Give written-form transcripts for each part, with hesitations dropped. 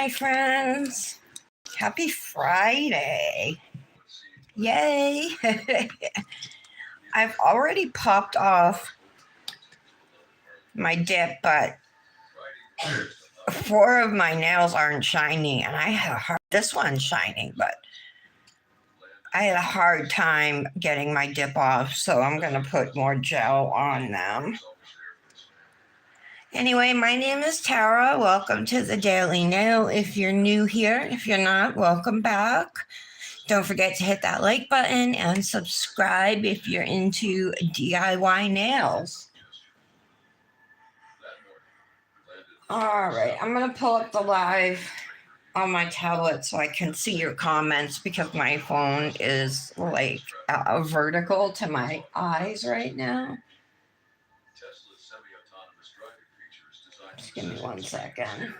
my friends. Happy Friday. Yay. I've already popped off my dip, but 4 of my nails aren't shiny, and I had a hard, this one's shining, but I had a hard time getting my dip off, so I'm going to put more gel on them. Anyway, my name is Tara. Welcome to the Daily Nail. If you're new here, if you're not, welcome back. Don't forget to hit that like button and subscribe if you're into DIY nails. All right, I'm going to pull up the live on my tablet so I can see your comments because my phone is like vertical to my eyes right now. Just give me 1 second.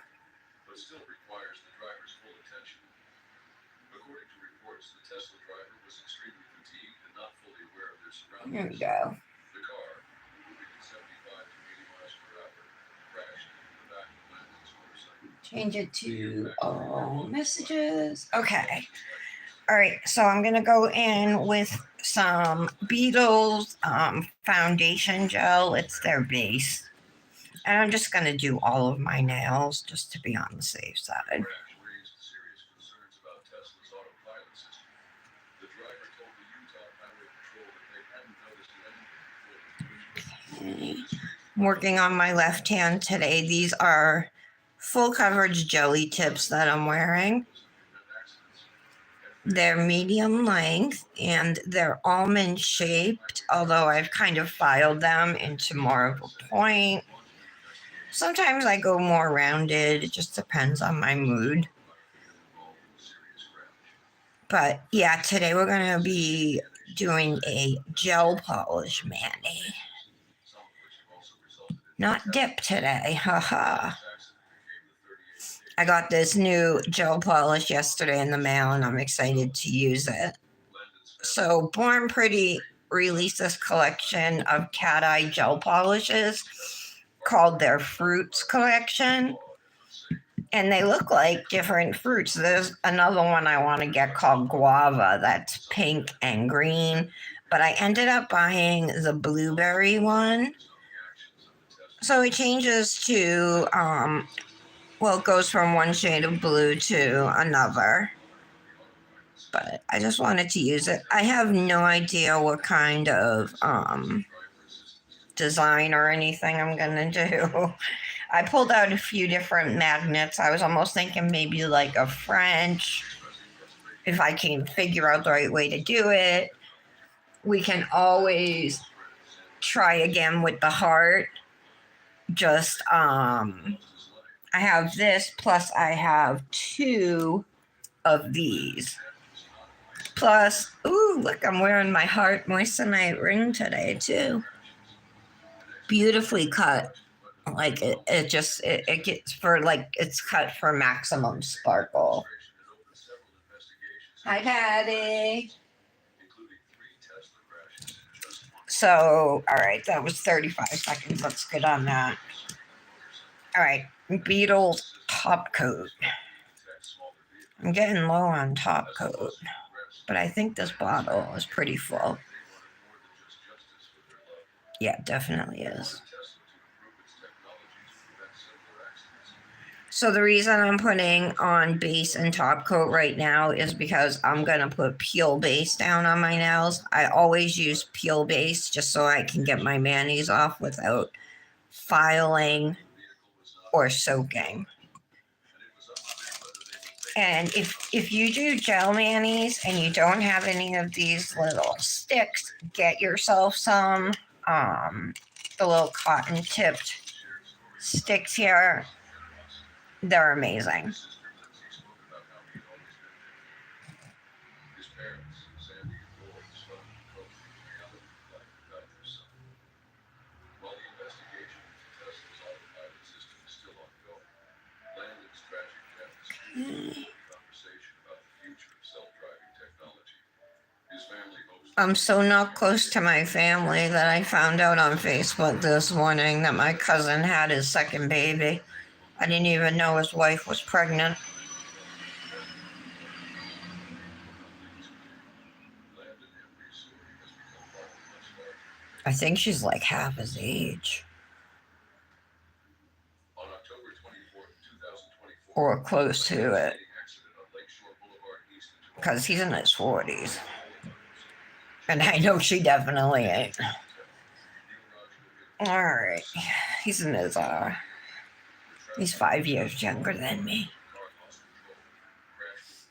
Here we go. Change it to all messages. Okay. All right. So I'm going to go in with some Beetles foundation gel. It's their base. And I'm just going to do all of my nails just to be on the safe side. Okay. I'm working on my left hand today. These are full coverage jelly tips that I'm wearing. They're medium length and they're almond shaped, although I've kind of filed them into more of a point. Sometimes I go more rounded. It just depends on my mood. But yeah, today we're going to be doing a gel polish mani. Not dip today, haha. I got this new gel polish yesterday in the mail and I'm excited to use it. So Born Pretty released this collection of cat eye gel polishes called their Fruits collection. And they look like different fruits. There's another one I want to get called Guava that's pink and green. But I ended up buying the blueberry one. So it changes to, it goes from one shade of blue to another. But I just wanted to use it. I have no idea what kind of design or anything I'm going to do. I pulled out a few different magnets. I was almost thinking maybe like a French, if I can figure out the right way to do it. We can always try again with the heart. Just, I have this, plus I have 2 of these. Plus, ooh, look, I'm wearing my Heart Moissanite ring today too. Beautifully cut. Like it gets for like, it's cut for maximum sparkle. Hi, Patty. So, all right, that was 35 seconds. Let's get on that. All right, Beetles top coat. I'm getting low on top coat, but I think this bottle is pretty full. Yeah, definitely is. So the reason I'm putting on base and top coat right now is because I'm going to put peel base down on my nails. I always use peel base just so I can get my manis off without filing or soaking. And if you do gel manis and you don't have any of these little sticks, get yourself some, the little cotton tipped sticks here. They're amazing. I'm so not close to my family that I found out on Facebook this morning that my cousin had his second baby. I didn't even know his wife was pregnant. I think she's like half his age. Or close to it. Because he's in his 40s. And I know she definitely ain't. Alright. He's in his, he's 5 years younger than me.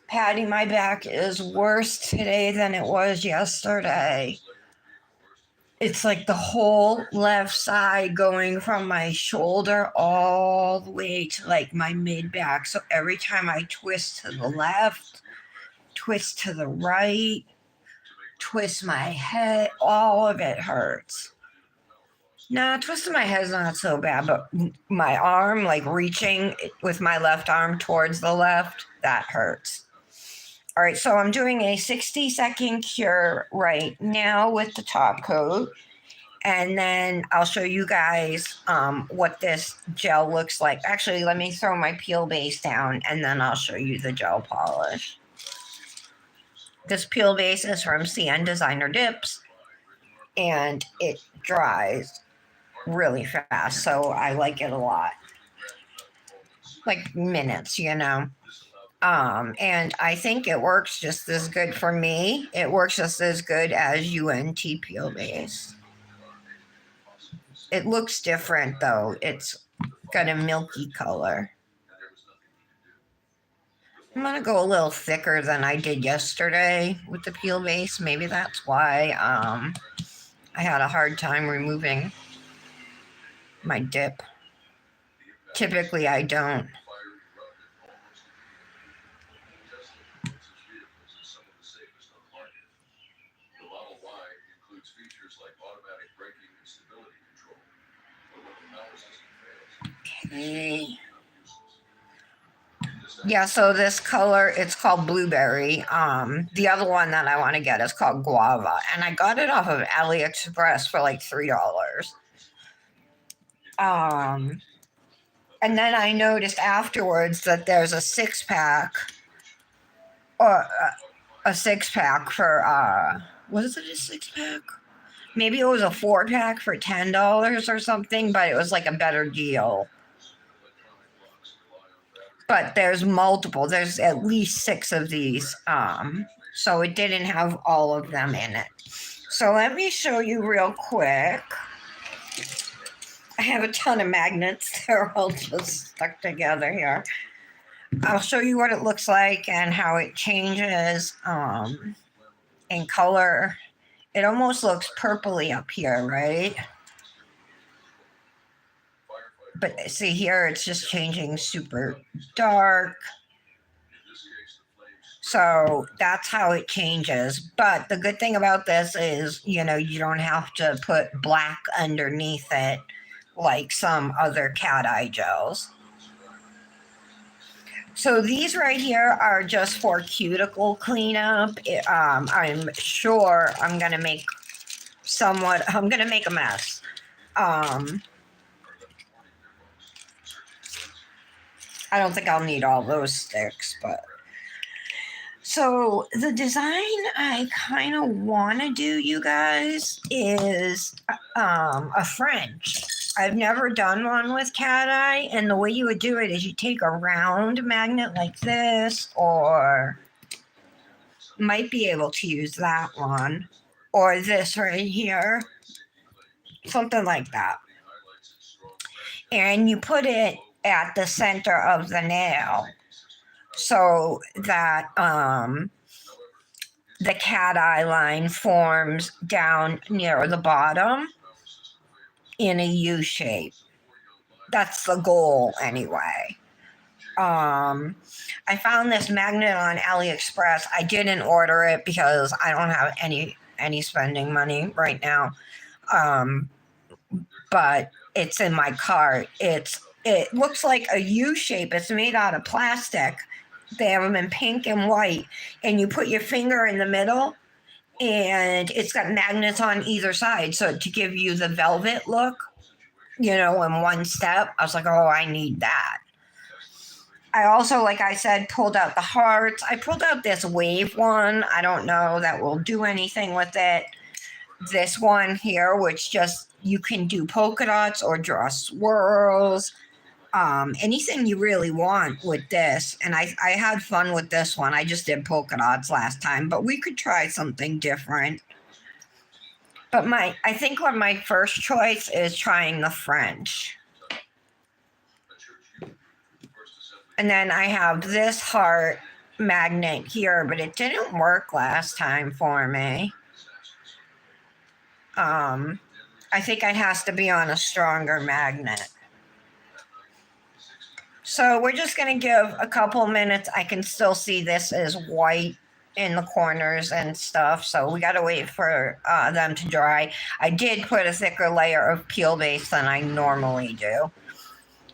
Patty, my back is worse today than it was yesterday. It's like the whole left side going from my shoulder all the way to like my mid back. So every time I twist to the left, twist to the right, twist my head, all of it hurts. Nah, twisting my head is not so bad, but my arm, like reaching with my left arm towards the left, that hurts. All right, so I'm doing a 60-second cure right now with the top coat. And then I'll show you guys what this gel looks like. Actually, let me throw my peel base down and then I'll show you the gel polish. This peel base is from CN Designer Dips and it dries really fast, so I like it a lot. Like minutes, you know. And I think it works just as good for me. It works just as good as UNT peel base. It looks different though. It's got a milky color. I'm gonna go a little thicker than I did yesterday with the peel base. Maybe that's why I had a hard time removing my dip. Typically I don't. Okay. Yeah, so this color, it's called blueberry. The other one that I want to get is called guava, and I got it off of AliExpress for like $3. And then I noticed afterwards that there's a 6-pack, or a 6-pack for was it a 6-pack? Maybe it was a 4-pack for $10 or something, but it was like a better deal. But there's multiple. There's at least 6 of these. So it didn't have all of them in it. So let me show you real quick. I have a ton of magnets. They're all just stuck together here. I'll show you what it looks like and how it changes in color. It almost looks purpley up here, right? But see here, it's just changing super dark. So that's how it changes. But the good thing about this is, you know, you don't have to put black underneath it like some other cat eye gels. So these right here are just for cuticle cleanup. I'm sure I'm going to make a mess. I don't think I'll need all those sticks, but. So the design I kind of want to do, you guys, is a French. I've never done one with cat eye, and the way you would do it is you take a round magnet like this, or might be able to use that one, or this right here, something like that. And you put it at the center of the nail so that the cat eye line forms down near the bottom in a U shape. That's the goal anyway. I found this magnet on AliExpress. I didn't order it because I don't have any spending money right now. But it's in my cart. It looks like a U shape. It's made out of plastic. They have them in pink and white, and you put your finger in the middle, and it's got magnets on either side. So to give you the velvet look, you know, in one step, I was like, oh, I need that. I also, like I said, pulled out the hearts. I pulled out this wave one. I don't know that will do anything with it. this one here, which just you can do polka dots or draw swirls, anything you really want with this. And I had fun with this one. I just did polka dots last time, but we could try something different. But I think my first choice is trying the French. And then I have this heart magnet here, but it didn't work last time for me. I think it has to be on a stronger magnet. So we're just going to give a couple minutes. I can still see this is white in the corners and stuff, so we got to wait for them to dry. I did put a thicker layer of peel base than I normally do.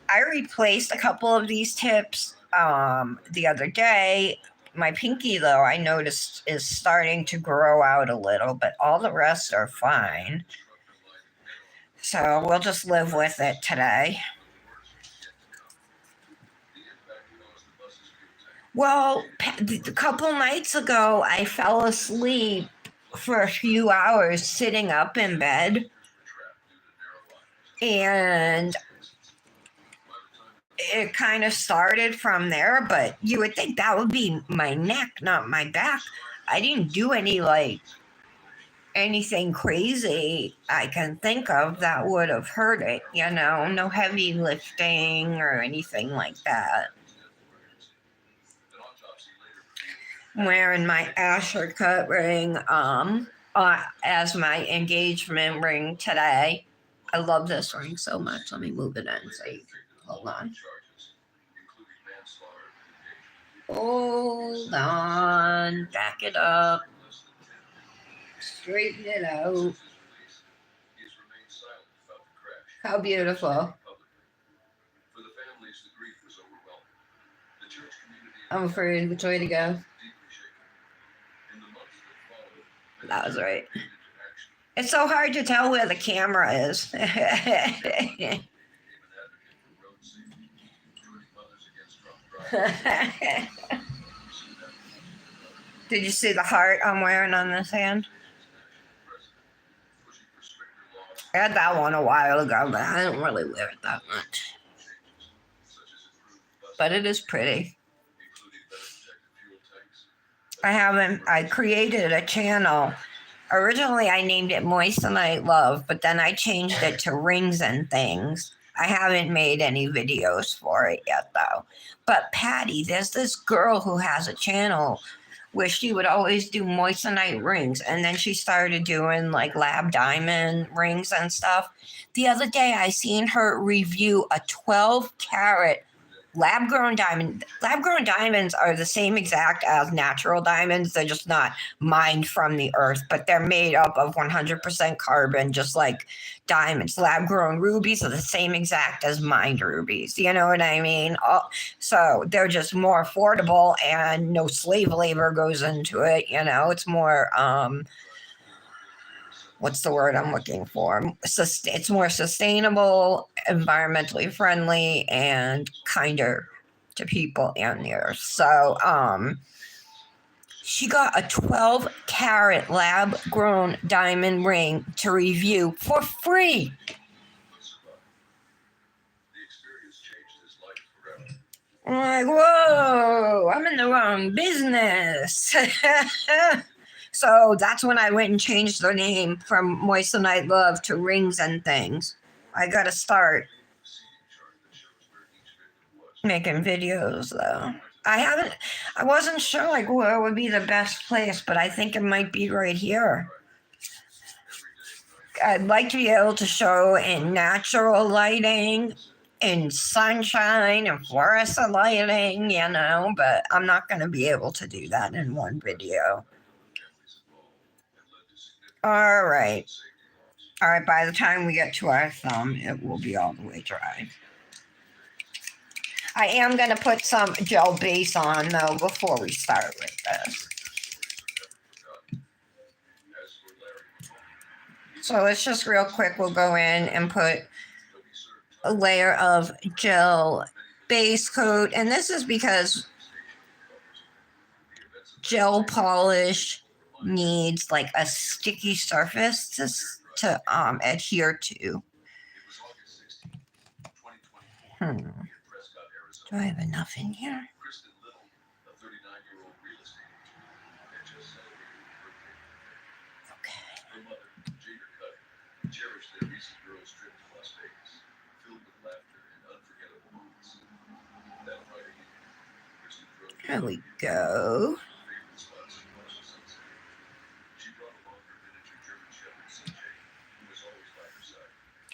I replaced a couple of these tips the other day. My pinky, though, I noticed is starting to grow out a little, but all the rest are fine. So we'll just live with it today. Well, a couple nights ago, I fell asleep for a few hours sitting up in bed. And it kind of started from there, but you would think that would be my neck, not my back. I didn't do anything crazy I can think of that would have hurt it, no heavy lifting or anything like that. I'm wearing my Asher cut ring as my engagement ring today. I love this ring so much. Let me move it in so you can hold on. Hold on. Back it up. Straighten it out. How beautiful. I'm afraid which way to go. That was right. It's so hard to tell where the camera is. Did you see the heart I'm wearing on this hand? I had that one a while ago, but I don't really wear it that much. But it is pretty. I created a channel. Originally, I named it Moissanite Love, but then I changed it to Rings and Things. I haven't made any videos for it yet, though. But Patty, there's this girl who has a channel where she would always do moissanite rings, and then she started doing like lab diamond rings and stuff. The other day, I seen her review a 12-carat lab-grown diamond. Lab-grown diamonds are the same exact as natural diamonds. They're just not mined from the earth, but they're made up of 100% carbon, just like diamonds. Lab-grown rubies are the same exact as mined rubies. You know what I mean? So they're just more affordable, and no slave labor goes into it. It's more what's the word I'm looking for? It's more sustainable, environmentally friendly, and kinder to people and the earth. So, she got a 12-carat lab-grown diamond ring to review for free. I'm like, whoa, I'm in the wrong business. So that's when I went and changed the name from Moissanite Love to Rings and Things. I got to start making videos, though. I wasn't sure like where would be the best place, but I think it might be right here. I'd like to be able to show in natural lighting, in sunshine and fluorescent lighting, but I'm not going to be able to do that in one video. All right. By the time we get to our thumb, it will be all the way dry. I am going to put some gel base on, though, before we start with this. So let's just real quick, we'll go in and put a layer of gel base coat. And this is because gel polish needs like a sticky surface to adhere to. Do I have enough in here? There we go.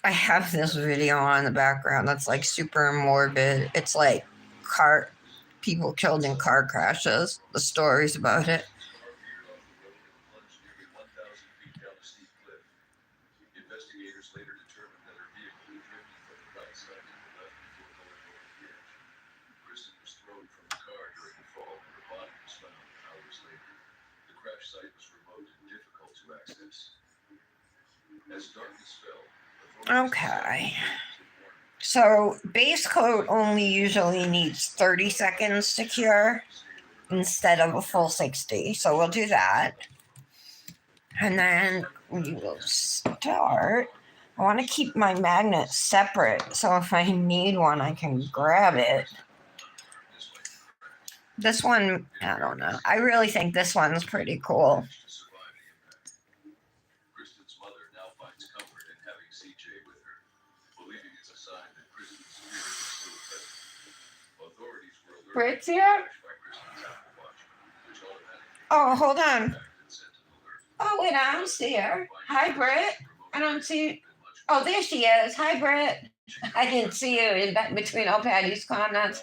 I have this video on the background that's like super morbid. It's like people killed in car crashes, the stories about it. Okay. So base coat only usually needs 30 seconds to cure instead of a full 60. So we'll do that. And then we will start. I want to keep my magnets separate so if I need one, I can grab it. This one, I don't know. I really think this one's pretty cool. Brit's here? Oh, hold on. Oh, wait, I don't see her. Hi, Brit. I don't see. Oh, there she is. Hi, Brit. I didn't see you in between all Patty's comments.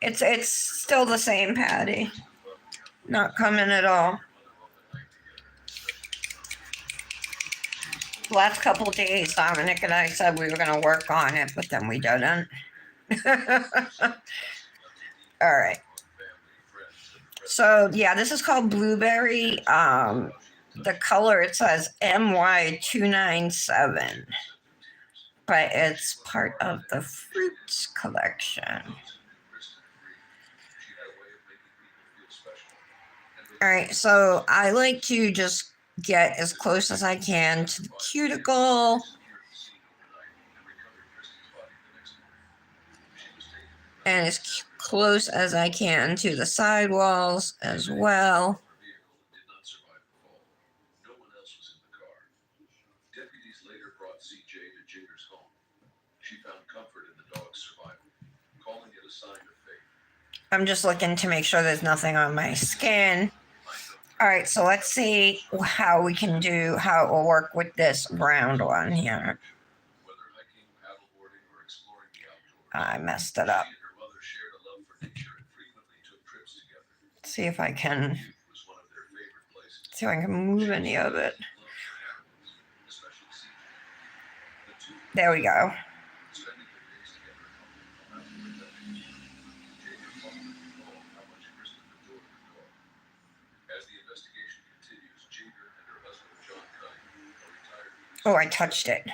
It's still the same Patty. Not coming at all. The last couple of days, Dominic and I said we were going to work on it, but then we didn't. All right. So yeah, this is called blueberry. The color, it says MY297, but it's part of the fruits collection. All right, so I like to just get as close as I can to the cuticle. And as close as I can to the sidewalls as well. I'm just looking to make sure there's nothing on my skin. All right, so let's see how it will work with this round one here. I messed it up. Let's see if I can move any of it. There we go. Oh, I touched it.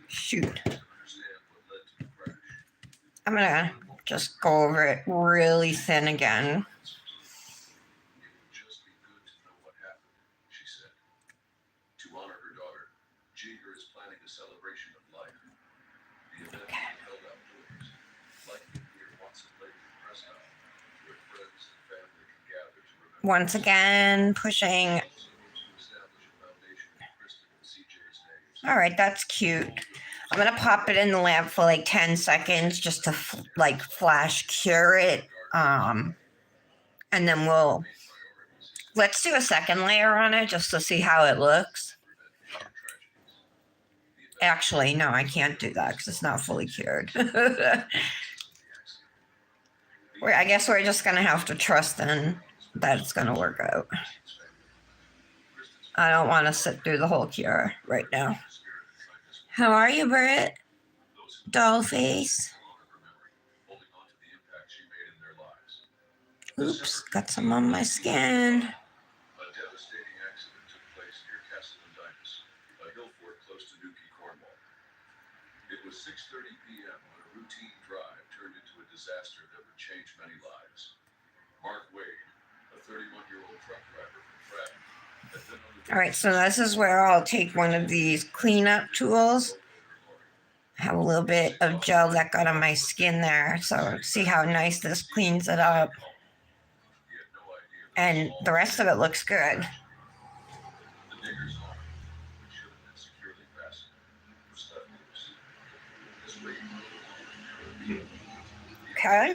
Shoot. I'm gonna just go over it really thin again. Once again, pushing. All right, that's cute. I'm gonna pop it in the lamp for like 10 seconds just to like flash cure it. And then let's do a second layer on it just to see how it looks. Actually, no, I can't do that because it's not fully cured. I guess we're just gonna have to trust then that it's gonna work out. I don't want to sit through the whole cure right now. How are you, Britt? Doll face. Oops, got some on my skin. It was 6:30 p.m. when a routine drive turned into a disaster that would change many lives. Mark Wade, a 31-year-old truck driver from Fratton, All right, so this is where I'll take one of these cleanup tools. Have a little bit of gel that got on my skin there. So see how nice this cleans it up. And the rest of it looks good. Okay.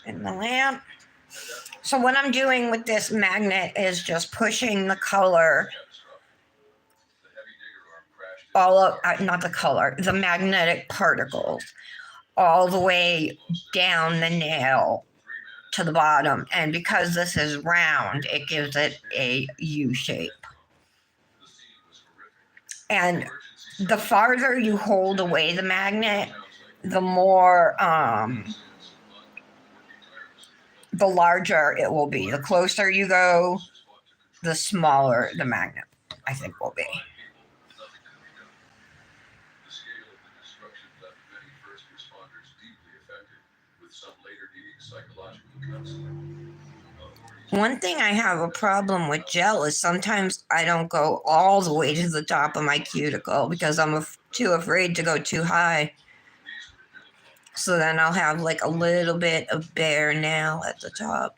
And the lamp. So what I'm doing with this magnet is just pushing the color all of, not the color, the magnetic particles all the way down the nail to the bottom. And because this is round, it gives it a U shape. And the farther you hold away the magnet, the more, the larger it will be. The closer you go, the smaller the magnet, I think, will be. One thing I have a problem with gel is sometimes I don't go all the way to the top of my cuticle because I'm too afraid to go too high. So then I'll have like a little bit of bare nail at the top.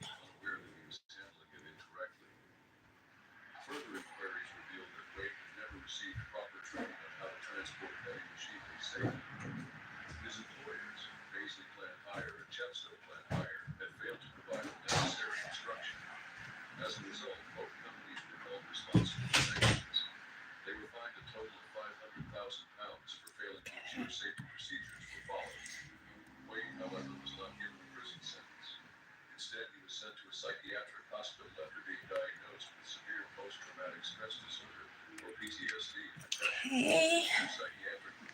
Okay.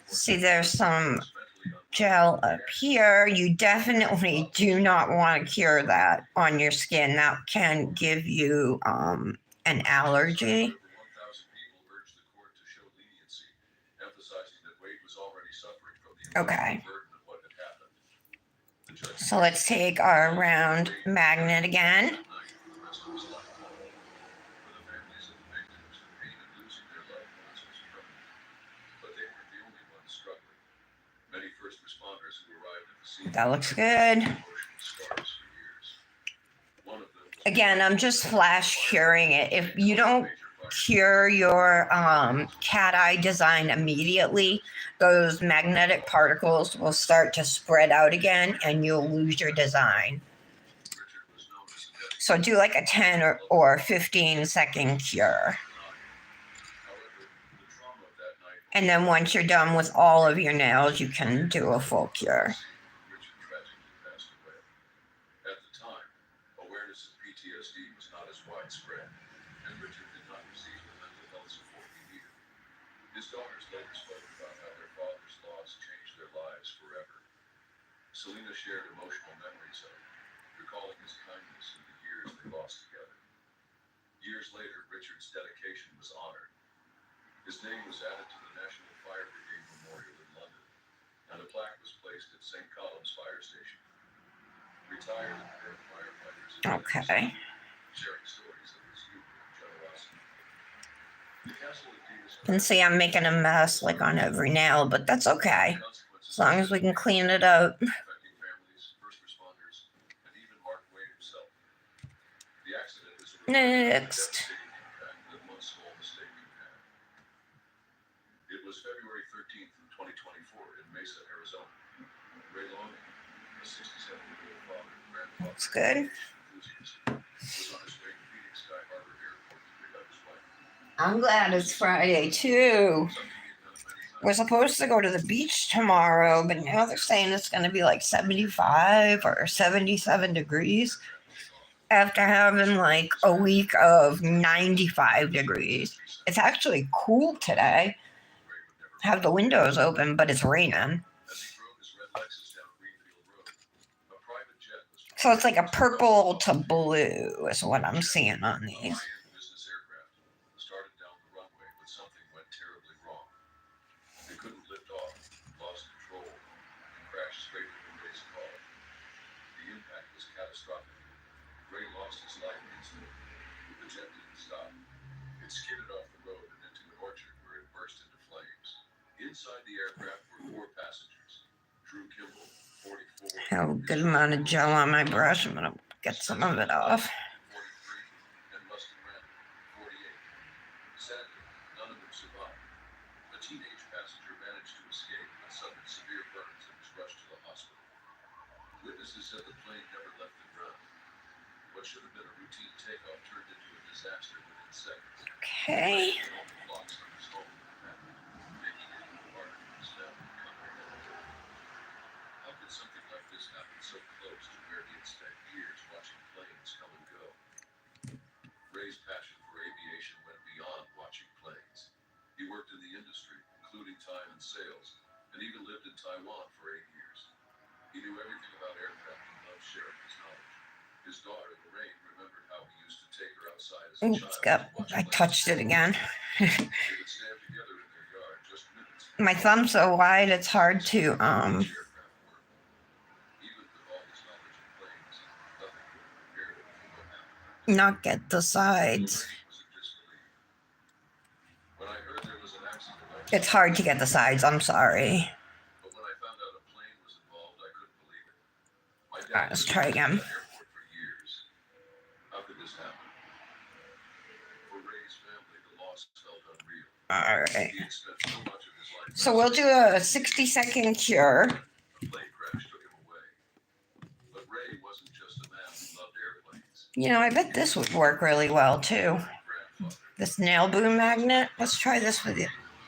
See, there's some gel up here. You definitely do not want to cure that on your skin. That can give you an allergy. Okay. So let's take our round magnet again. That looks good. Again, I'm just flash curing it. If you don't cure your cat eye design immediately, those magnetic particles will start to spread out again and you'll lose your design. So do like a 10 or 15-second cure. And then once you're done with all of your nails, you can do a full cure. Selena shared emotional memories of recalling his kindness in the years they lost together. Years later, Richard's dedication was honored. His name was added to the National Fire Brigade Memorial in London, and a plaque was placed at St. Colum's Fire Station. Retired and current firefighters sharing stories of his youth and generosity. You can see I'm making a mess like on every nail, but that's okay. As long as we can clean it up. Next. It was February 13th, 2024 in Mesa, Arizona. Ray Long, a 67-year-old father and grandfather. That's good. Was on his way to Phoenix Sky Harbor Airport to pick up his wife. I'm glad it's Friday too. We're supposed to go to the beach tomorrow, but now they're saying it's going to be like 75 or 77 degrees after having like a week of 95 degrees. It's actually cool today. Have the windows open, but it's raining. So it's like a purple to blue is what I'm seeing on these. Ray lost his life instantly. The jet didn't stop. skidded off the road and into an orchard where it burst into flames. Inside the aircraft were 4 passengers. Drew Kimball, 44. Have a good amount of gel on my brush. I'm gonna get some of it off. 43, and Rustin Randall, 48. Sadly, none of them survived. A teenage passenger managed to escape but suffered severe burns and was rushed to the hospital. Witnesses said the plane never left the ground. What should have been a routine takeoff turned into a disaster within seconds. Okay. Locks on his home, making it even harder for his family to comprehend. How could something like this happen so close to where he had spent years watching planes come and go? Ray's passion for aviation went beyond watching planes. He worked in the industry, including time and sales, and even lived in Taiwan for 8 years. He knew everything about aircraft and loved sharing his knowledge. His daughter, Lorraine, remembered how he used to take her outside as a child. I touched it again. They would stand together in their yard just minutes. My thumb's so wide, it's hard to Even with all his knowledge of planes, nothing could have prepared him for what happened. not get the sides. Lorraine was in disbelief. When I heard there was an accident, It's hard to get the sides, I'm sorry. but when I found out a plane was involved, I couldn't believe it. My dad Alright, let's lived try in again. that airport for years. How could this happen? For Ray's family, the loss felt unreal. Alright. He had spent so much of his life. So we'll do a 60-second cure. The plane crash took him away. But Ray wasn't just a man who loved airplanes. You know, I bet this would work really well too. Grandfather, This nail boom magnet. Let's try this with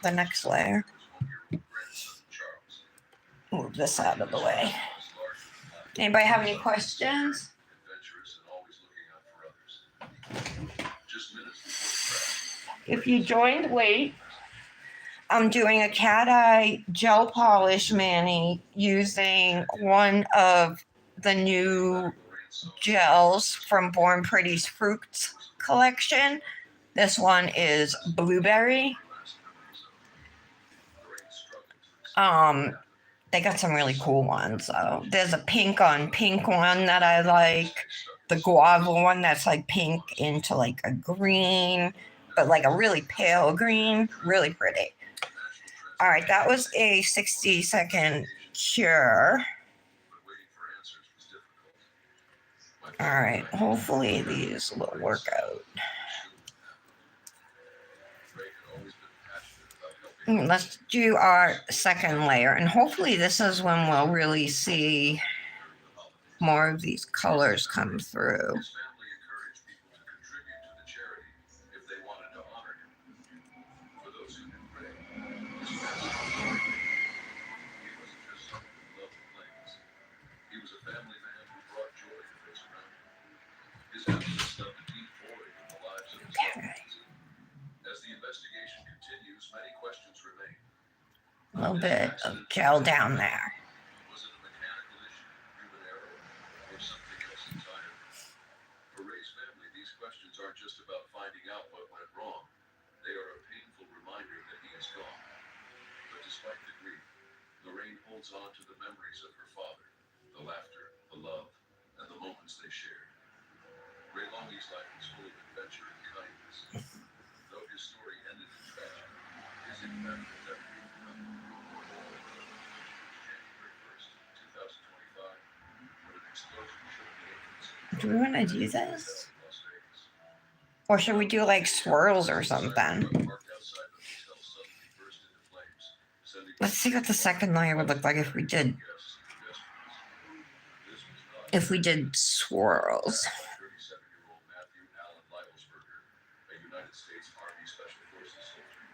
the next layer. his 1-year-old grandson, Charles. Move this out of the way. Was larger than life, Anybody have any questions? adventurous, and always looking out for others. Just minutes before the crash, If you joined late, I'm doing a cat eye gel polish mani using one of the new Lorraine saw gels from Born Pretty's Fruits collection. This one is blueberry. last memories of Lorraine struggled to accept They got some really cool ones. So there's a pink on pink one that I like. The guava one that's like pink into like a green, but like a really pale green. Really pretty. All right, that was a 60-second cure. but waiting for answers was difficult. All right, hopefully these will work out. Ray had always been passionate about helping. Let's do our second layer, and hopefully this is when we'll really see more of these colors come through. His family encouraged people to contribute to the charity if they wanted to honor him. For those who knew Ray, his passion was great. He wasn't just someone who loved planes. He was a family man who brought joy to those around him. His absence left a deep void in the lives of his loved ones. As the investigation continues, many questions remain. A little bit of gel down there. Was it a mechanical issue, human error, or something else entirely? For Ray's family, these questions aren't just about finding out what went wrong. They are a painful reminder that he is gone. But despite the grief, Lorraine holds on to the memories of her father, the laughter, the love, and the moments they shared. Ray Longey's life was full of adventure and kindness. Though his story ended in tragedy, his impact will never be forgotten. January 1st, 2025, when an explosion shook the entrance Do we want to do this? of Las Vegas. Or should we do like swirls or something? Parked outside the hotel suddenly burst into flames, sending Let's see what the second layer would look like if we did guests and pedestrians. This was not swirls. 37-year-old Matthew Allen Leibelsberger, a United States Army Special Forces soldier.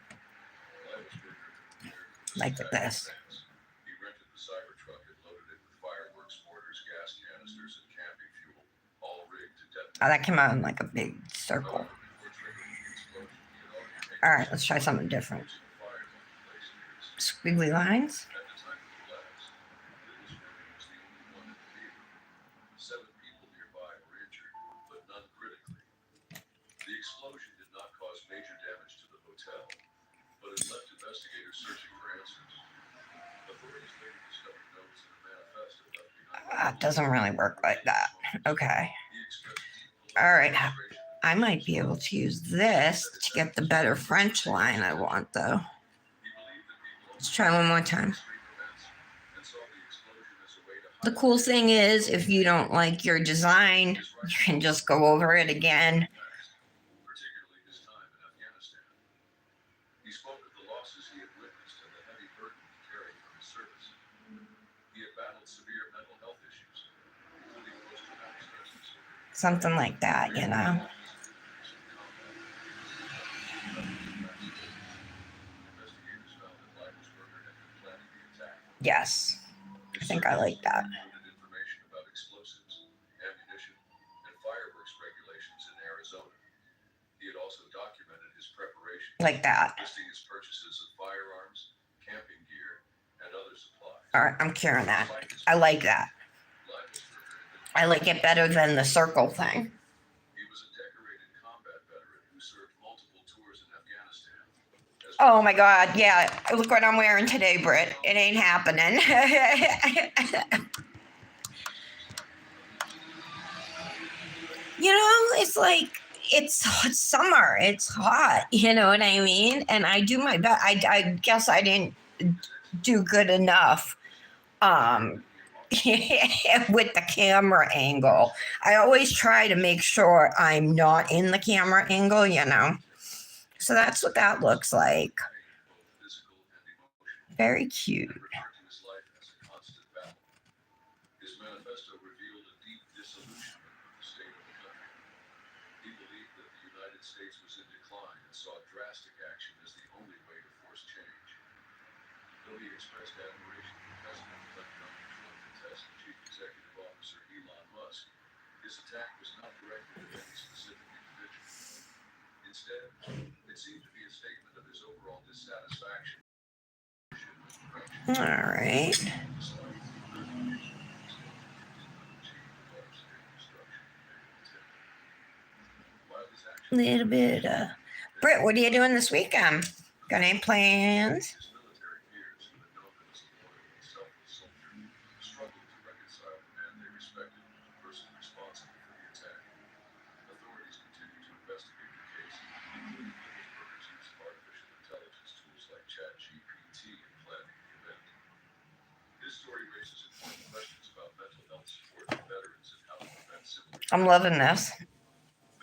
Leibelsberger prepared for this Like attack this. in advance. He rented the Cybertruck and loaded it with fireworks, mortars, gas canisters, and camping fuel, all rigged to detonate. Oh, that came out in like a big circle. However, before triggering the explosion, he had already taken All right, let's try something different. explosive fires into place near his Squiggly lines. At the time of the blast, Leibelsberger was the only one in the vehicle. 7 people nearby were injured, but none critically. The explosion did not cause major damage to the hotel, but it left investigators searching for answers. Authorities later discovered notes in a manifesto left behind. That doesn't really work like that. Okay. He expressed deep All right. frustration. I might be able to use this to get the better French line I want, though. Let's try one more time. The cool thing is, if you don't like your design, you can just go over it again. Particularly his time in Afghanistan. He spoke of the losses he had witnessed and the heavy burden he carried from his service. He had battled severe mental health issues, including post-traumatic stress disorder. Something like that, you know. Investigators found that Leibelsberger had been planning the attack. Yes, I think I like that. Included information about explosives, ammunition, and fireworks regulations in Arizona. He had also documented his preparation, Like that. listing his purchases of firearms, camping gear, and other supplies. All right, I'm curing that. I like that. I like it better than the circle thing. He was a decorated combat veteran who served multiple tours in Afghanistan. Oh my God, yeah. Look what I'm wearing today, Britt. It ain't happening. You know, it's like it's summer. It's hot. You know what I mean? And I do my best. I guess I didn't do good enough with the camera angle. I always try to make sure I'm not in the camera angle, you know. So that's what that looks like. Physical and emotional. Very cute. And referred to his life as a constant battle. His manifesto revealed a deep disillusionment with the state of the country. He believed that the United States was in decline and saw drastic action as the only way to force change. Though he expressed admiration for President-elect Donald Trump and Tesla Chief Executive Officer Elon Musk, his attack was not directed at any specific individual. Instead, it seemed to be a statement of his overall dissatisfaction. All right. Little bit. Britt, what are you doing this weekend? Got any plans? His military peers, who had known him as a loyal and selfless soldier, struggled to reconcile the man they respected with the person responsible for the attack. Authorities continue to investigate the case, including Leibelsberger's use of artificial intelligence tools like ChatGPT in planning the event. This story raises important questions about mental health support for veterans and how to prevent similar I'm loving this.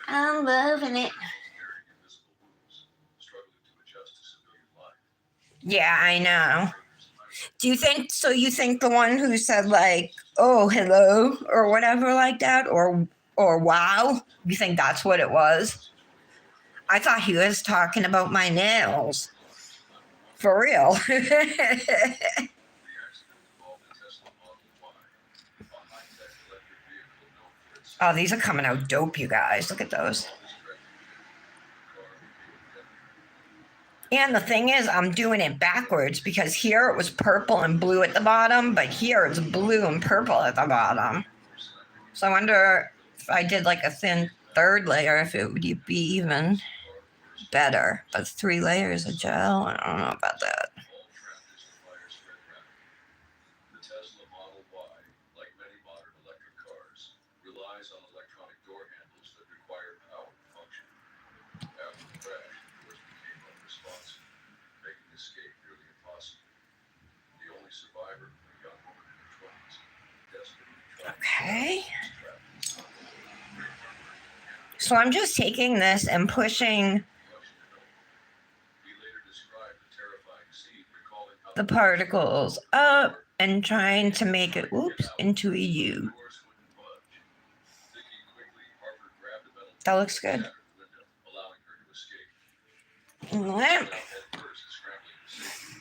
I'm loving it. bearing invisible wounds, struggling to adjust to civilian life. Yeah, I know. Do you think so? You think the one who said like, "Oh, hello" or whatever like that, or "wow"? You think that's what it was? I thought he was talking about my nails. For real. The accident involved a Tesla Model Y, a high-tech electric vehicle known for its Oh, these are coming out dope, you guys. Look at those. And the thing is, I'm doing it backwards because here it was purple and blue at the bottom, but here it's blue and purple at the bottom. So I wonder if I did like a thin third layer, if it would be even better. But 3 layers of gel, I don't know about that. All trapped as the fire spread rapidly. The Tesla Model Y, like many modern electric cars, relies on electronic door handles that require power to function. After the crash, the doors became unresponsive, making escape nearly impossible. The only survivor, a young woman in her 20s, desperately tried Okay. to trap inside. So I'm just taking this and pushing He later described the terrifying scene, recalling how the particles up and trying to make it, oops, into a U. doors wouldn't budge. Thinking quickly, Harper grabbed a metal That looks good. shattered the window, allowing her to escape. Lamp. Fell head first, scrambling to safety.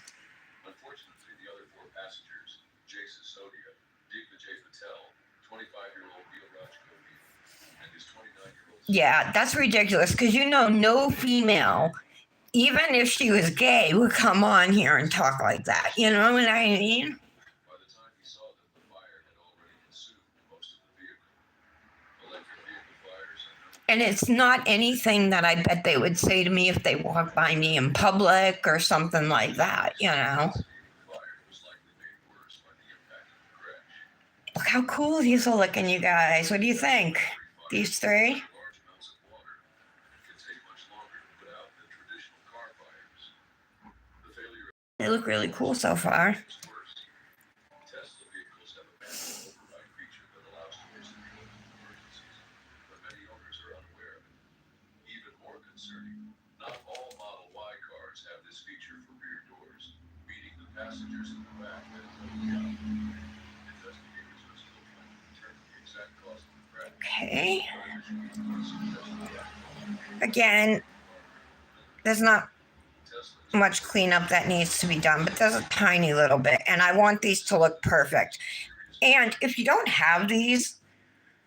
Unfortunately, the other 4 passengers, Jay Sisodia, Digvijay Patel, 25-year-old Neeraj Godi, and his 29-year-old Yeah, that's ridiculous because you know, no female, even if she was gay, would come on here and talk like that. You know what I mean? By the time he saw them, the fire had already consumed most of the vehicle. Electric vehicle fires are known And it's not anything that I bet they would say to me if they walked by me in public or something like that, you know? fire was likely made worse by the impact of the crash. Look how cool these are looking, you guys. What do you think? These 3? Large amounts of water They look really cool so far. Tesla vehicles have a manual override feature that allows doors to be opened in emergencies, but many owners are unaware of it. Even more concerning, not all Model Y cars have this feature for rear doors, meaning the passengers in the back have no way out. Investigators are still trying to determine the exact cause of the crash. Okay. But initial reports suggest the actual Again, there's not Tesla much cleanup that needs to be done, but there's a tiny little bit. And I want these to look perfect. And if you don't have these,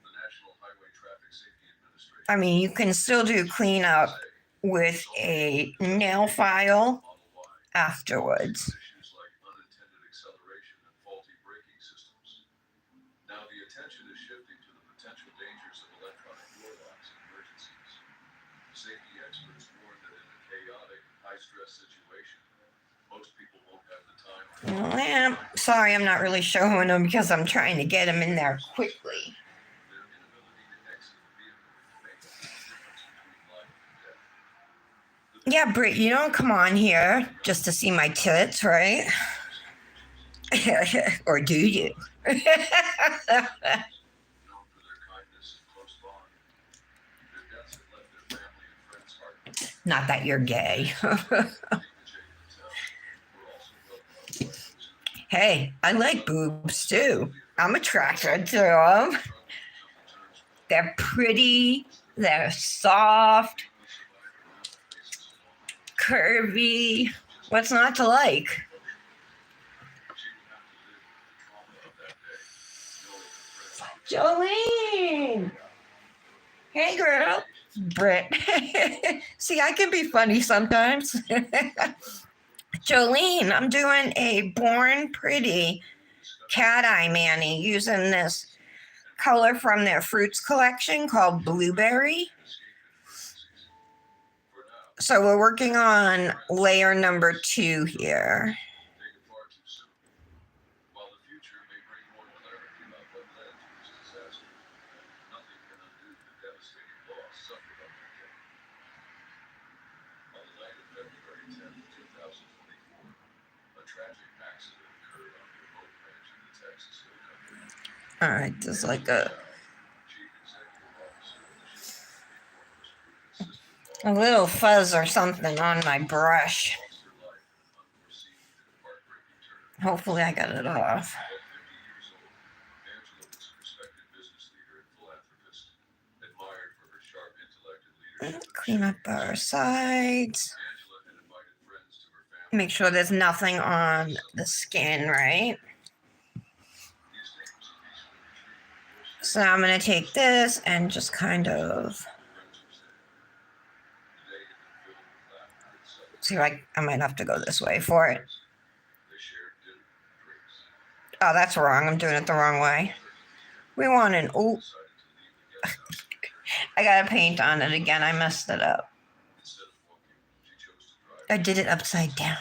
the National Highway Traffic Safety Administration I mean, you can still do cleanup with a nail file Model Y afterwards. issues like unintended acceleration and faulty braking systems. Now the attention is shifting to the potential dangers of electronic door locks in emergencies. Safety experts warn that in a chaotic, high-stress situation, most people won't have the time or Sorry, I'm not really showing them because I'm trying to get them in there quickly. their inability to exit the vehicle can make a huge difference between life and death. Yeah, Britt, you don't come on here just to see my tits, right? Or do you? Known for their kindness and close bond, their deaths have left their family and friends heartbroken. Not that you're gay. Jake and Jake Patel were also well loved by those who Hey, I like boobs too. I'm attracted to them. They're pretty, they're soft, curvy. What's not to like? Jolene! Hey, girl. Britt. See, I can be funny sometimes. Jolene, I'm doing a Born Pretty cat eye mani using this color from their fruits collection called Blueberry. So we're working on layer number 2 here. While the future may bring more clarity about what led to this disaster, nothing can undo the devastating loss suffered on that day. On the night of February 10, 2024, a tragic accident occurred on a remote ranch in the Texas Hill Country. All right, there's like a Chief Executive Officer of the Chevron Reformers Group insisted a little fuzz or something on my brush. lost her life in an unforeseen and heartbreaking turn. Hopefully I got it off. At 50 years old, Angela was a respected business leader and philanthropist, admired for her sharp intellect and leadership. Clean up our sides. Angela had invited friends to her family. Make sure there's nothing on the skin, right? These names of peaceful retreat. So I'm going to take this and just kind of Friends were saying. The day had been filled with laughter and celebration. see, like I might have to go this way for it. They shared dinner and drinks. Oh, that's wrong. I'm doing it the wrong way. We want an oh, Decided to leave the guest house in the church. I got to paint on it again. I messed it up. Instead of walking, she chose to drive. I did it upside down.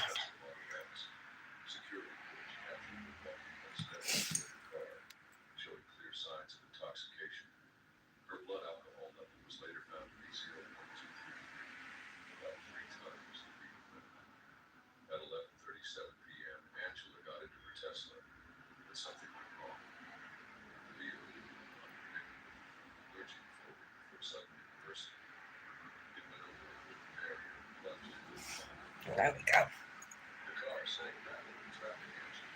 Security footage captured her walking unsteadily toward the car, showing clear signs of intoxication. Her blood alcohol level was later found to be 0.23, about 3 times the legal limit. At 11:37 p.m., Angela got into her Tesla, but something went wrong. The vehicle moved unpredictably, lurching forward before suddenly reversing. It went over a wooden barrier and plunged into the tunnel. There we go. The car sank rapidly, trapping Angela.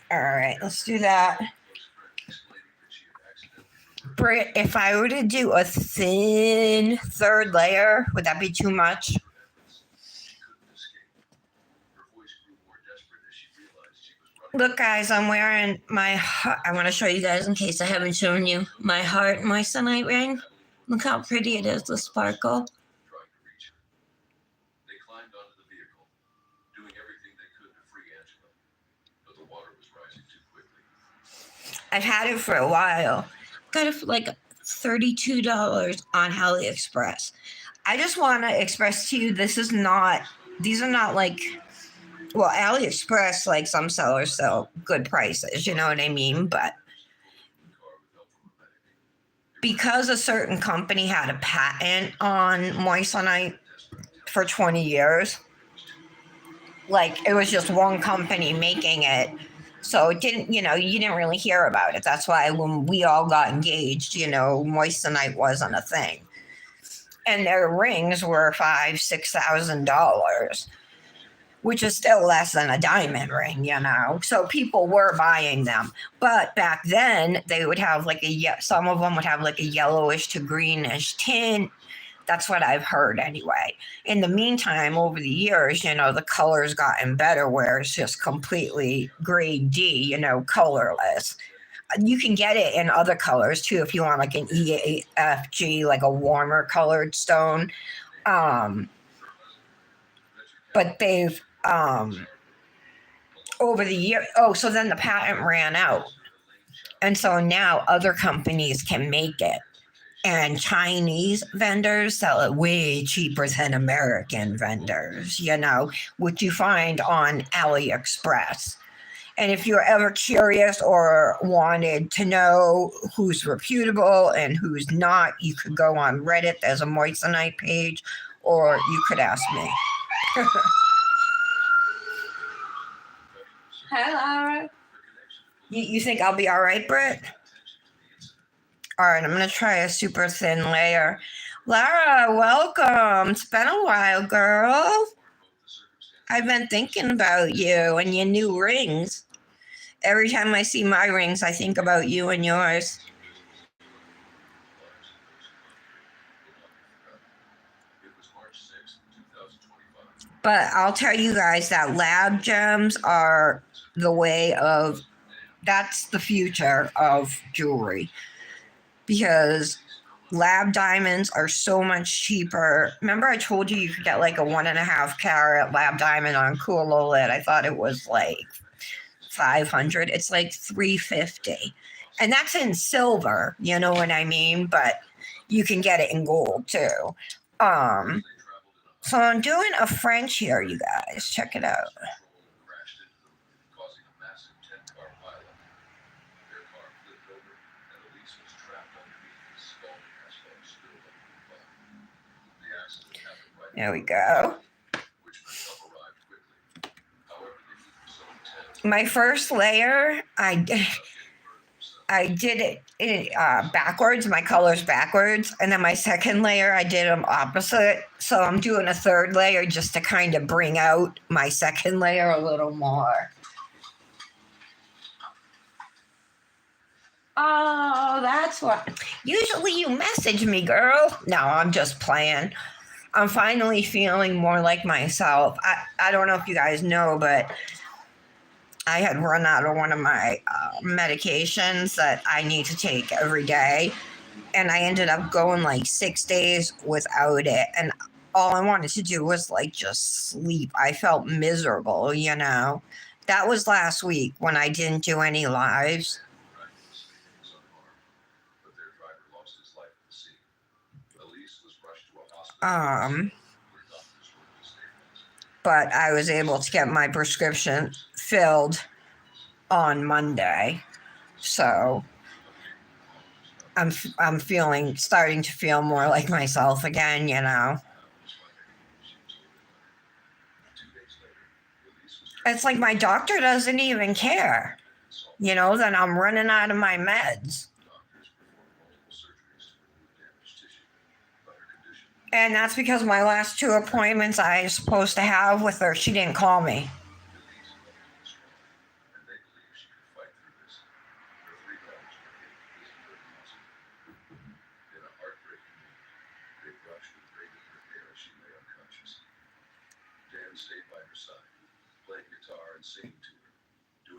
All right, let's do that. Close friend explaining that she had accidentally reversed. Britt, if I were to do a thin third layer, would that be too much? Her efforts, she couldn't escape. Her voice grew more desperate as she realized she was running. Look, guys, I'm wearing my heart. I want to show you guys in case I haven't shown you my heart moissanite ring. Look how pretty it is, the sparkle. Trying to reach her. They climbed onto the vehicle, doing everything they could to free Angela, but the water was rising too quickly. I've had it for a while. Got it for like $32 on AliExpress. I just want to express to you these are not like, well, AliExpress, like some sellers sell good prices, you know what I mean? But The car with help from a medic. because a certain company had a patent on moissanite for 20 years, like it was just one company making it. So it didn't, you didn't really hear about it. That's why when we all got engaged, moissanite wasn't a thing. And their rings were $5,000-6,000, which is still less than a diamond ring. So people were buying them. But back then they would have some of them would have like a yellowish to greenish tint. That's what I've heard anyway. In the meantime, over the years, the color's gotten better where it's just completely grade D, colorless. You can get it in other colors too if you want like an EFG, like a warmer colored stone. Um, but they've over the year. Oh, so then the patent ran out. And so now other companies can make it. And Chinese vendors sell it way cheaper than American vendors, which you find on AliExpress. And if you're ever curious or wanted to know who's reputable and who's not, you could go on Reddit. There's a moissanite page, or you could ask me. Hi, Laura. You think I'll be all right, Britt? All right, I'm going to try a super thin layer. Lara, welcome. It's been a while, girl. I've been thinking about you and your new rings. Every time I see my rings, I think about you and yours. But I'll tell you guys that lab gems are that's the future of jewelry. Because lab diamonds are so much cheaper. Remember I told you could get like a 1.5 carat lab diamond on Coololit. I thought it was like 500. It's like 350. And that's in silver, you know what I mean? But you can get it in gold too. So I'm doing a French here, you guys. Check it out. There we go. My first layer, I did it backwards, my colors backwards. And then my second layer, I did them opposite. So I'm doing a third layer just to kind of bring out my second layer a little more. Oh, that's what. Usually you message me, girl. No, I'm just playing. I'm finally feeling more like myself. I don't know if you guys know, but I had run out of one of my medications that I need to take every day. And I ended up going like 6 days without it. And all I wanted to do was like just sleep. I felt miserable, That was last week when I didn't do any lives. But I was able to get my prescription filled on Monday. So I'm starting to feel more like myself again, It's like my doctor doesn't even care, that I'm running out of my meds. And that's because my last 2 appointments I was supposed to have with her, she didn't call me.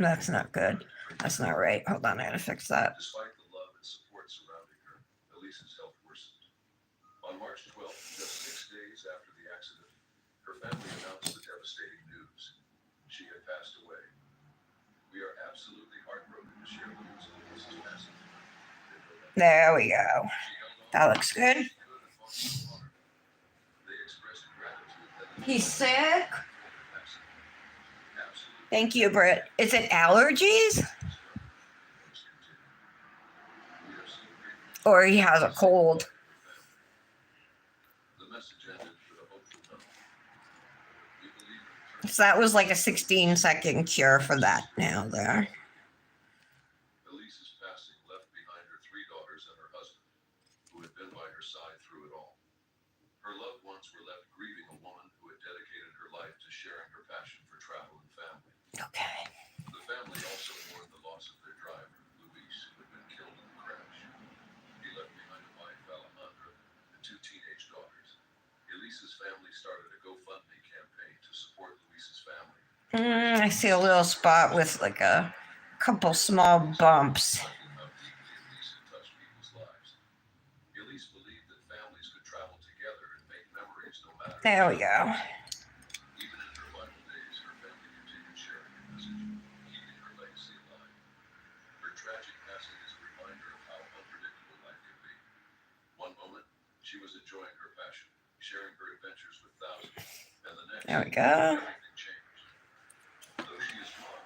That's not good. That's not right. Hold on, I gotta fix that. Despite the love and support surrounding her, Elise's health worsened. On March 12th, just 6 days after the accident, her family announced the devastating news. She had passed away. We are absolutely heartbroken to share the news of Elise's passing. There we go. That looks good. He's sick. Thank you, Britt. Is it allergies? Or he has a cold? So that was like a 16-second cure for that now there. Elise's passing left behind her 3 daughters and her husband, who had been by her side through it all. Her loved ones were left grieving a woman who had dedicated her life to sharing her passion for travel and family. Okay. The family also mourned the loss of their driver, Luis, who had been killed in the crash. He left behind a wife, Alejandra, and 2 teenage daughters. Elise's family started a GoFundMe campaign to support Luis's family. I see a little spot with like a couple small bumps. Reflecting how deeply Elise had touched people's lives. Elise believed that families could travel together and make memories no matter. There we go. Even in her final days, her family continued sharing her message, keeping her legacy alive. Her tragic passing is a reminder of how unpredictable life can be. One moment, she was enjoying her passion, sharing her adventures with thousands, and the next, There we go. everything changed. Though she is gone,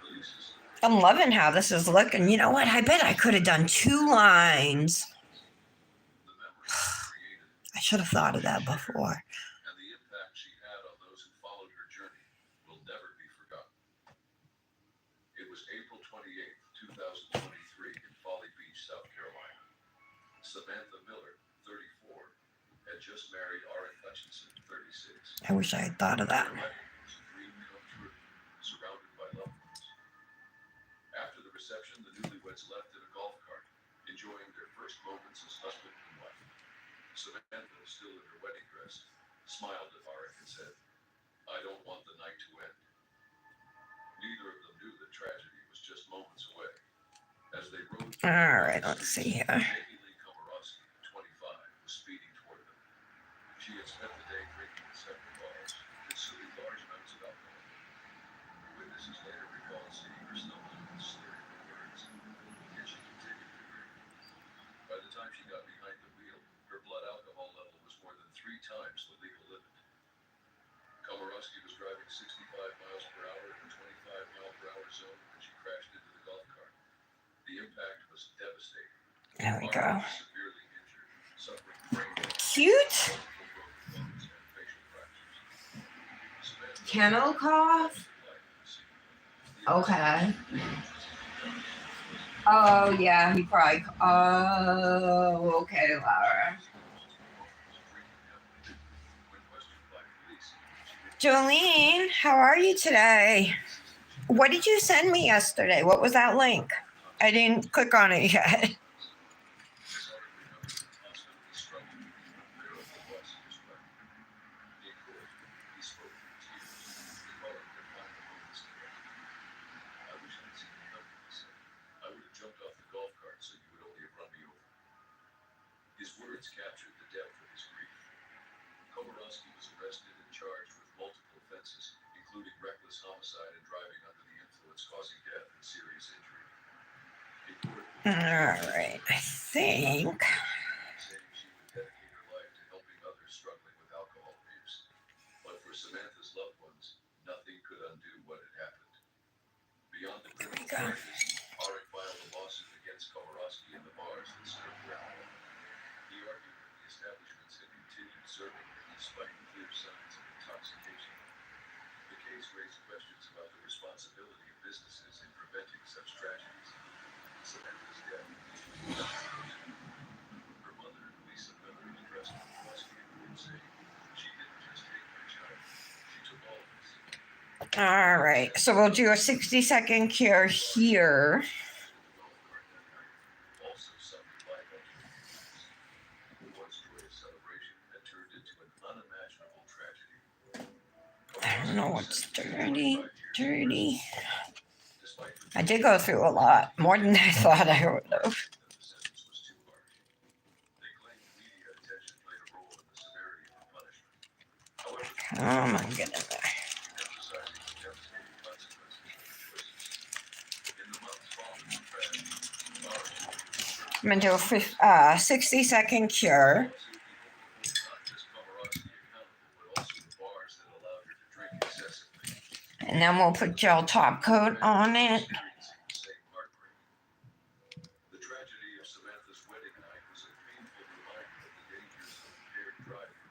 Elise is still I'm loving how this is looking. You know what? I bet I could have done 2 lines. the memories she created. I should have thought of that before. And the impact she had on those who followed her journey will never be forgotten. It was April 28th, 2023 in Folly Beach, South Carolina. Samantha Miller, 34, had just married Arik Hutchinson, 36. I wish I had thought of that. Their wedding was a dream come true, surrounded by loved ones. After the reception, the newlyweds left in a golf cart, enjoying their first moments as husband and wife. Samantha, still in her wedding dress, smiled at Arik and said, "I don't want the night to end." Neither of them knew that tragedy was just moments away. As they rode through All right, let's see here. Peggy Lee Komorowski, 25, was speeding toward them. She had spent the day drinking at several bars, consuming large amounts of alcohol. Witnesses later recalled seeing her stumbling and slurring her words, yet she continued to drink. By the time she got behind the wheel, her blood alcohol level was more than 3 times the legal limit. Komorowski was driving 65 miles per hour in a 25-mile-per-hour zone when she crashed into the golf cart. The impact was devastating. There we Arik go. was severely injured, suffering brain damage, Cute. multiple broken bones, and facial fractures. Samantha Kennel cough. lived her life in the scene. Okay. Oh, yeah, he probably. Oh, okay, Laura. Jolene, how are you today? What did you send me yesterday? What was that link? I didn't click on it yet. His words captured the depth of his grief. Komorowski was arrested and charged with multiple offenses, including reckless homicide and driving under the influence causing death and serious injury. In court, All right, I think. saying she would dedicate her life to helping others struggling with alcohol abuse. But for Samantha's loved ones, nothing could undo what had happened. Beyond the There we criminal go. charges, Arik filed a lawsuit against Komorowski and the bars that served her alcohol. He argued that the establishments had continued serving her despite clear signs of intoxication. The case raised questions about the responsibility of businesses in preventing such tragedies. Samantha's death was her mother, Lisa Miller, addressed Komorowski in court saying, "She didn't just take my child, she took all of us." All right, so we'll do a 60-second cure here. Also suffered life altering. Once joyous celebration had turned into an unimaginable tragedy. I don't know what's dirty. Dirty. Despite her I did go through a lot, more than I thought I would have. that the sentence was too harsh. They claimed media attention played a role in the severity of the punishment. However, Come on, get in there. emphasizing the devastating consequences of her choices. In the months following the crash, I'm gonna do a 60-second cure, not just Komorowski accountable, but also the bars that allowed her to drink excessively. and then we'll put gel top coat on it. Experiencing the same heartbreak. The tragedy of Samantha's wedding night was a painful reminder of the dangers of impaired driving.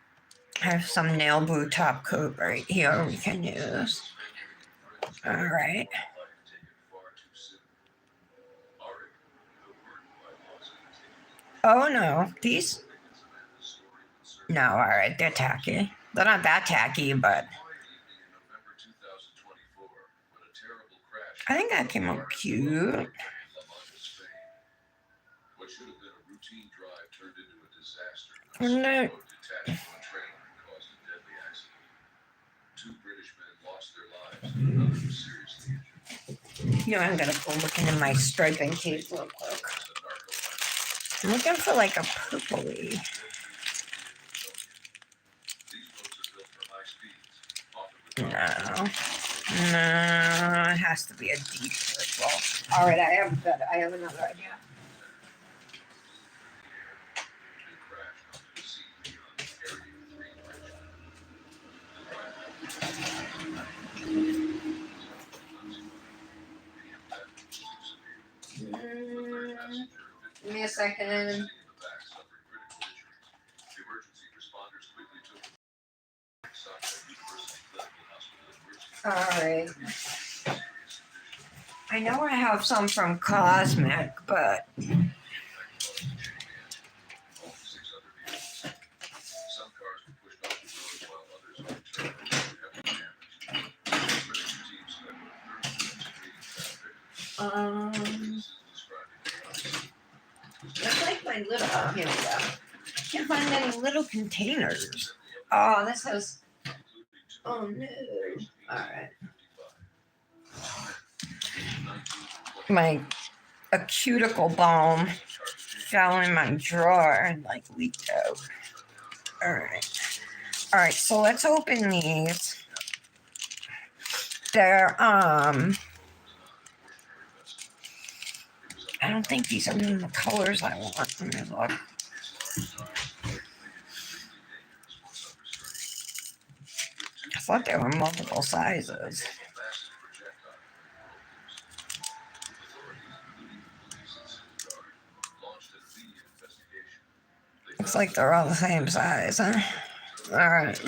I have some nail blue top coat right here we can use. All right. Oh no, these. No, all right, they're tacky. They're not that tacky, but I think that came out cute. What should have been a routine drive turned into a disaster. Wouldn't it? Detached from a train and caused a deadly accident. Two British men lost their lives and another was seriously injured. You know, I'm gonna go looking in my striping case real quick. It's a narco I'm looking for like a purpley. These boats are built for high speeds, often with No, no, it has to be a deep purple. All right, I have another idea. and crashed onto the sea beyond Area 3 Bridge. The driver the impact was too severe. The third passenger, Give me a second. sitting in the back, suffered critical injuries. The emergency responders quickly took him to Sakai University Medical Hospital in Mercy. All right. Serious condition. I know I have some from Cosmic, but The impact caused a chain reaction. All 6 other vehicles. Some cars were pushed off the road while others were turned over to heavy damage. Rescue teams spent over 30 minutes treating found victims. Witnesses described the chaos. that's like my little. Oh, here we go. Can't find any little containers. Oh, this has. Oh no. All right. My a cuticle balm fell in my drawer and like leaked out. All right. So let's open these. They're I don't think these are in the colors I want. Let me look. I thought there were multiple sizes. Looks like they're all the same size, huh? All right.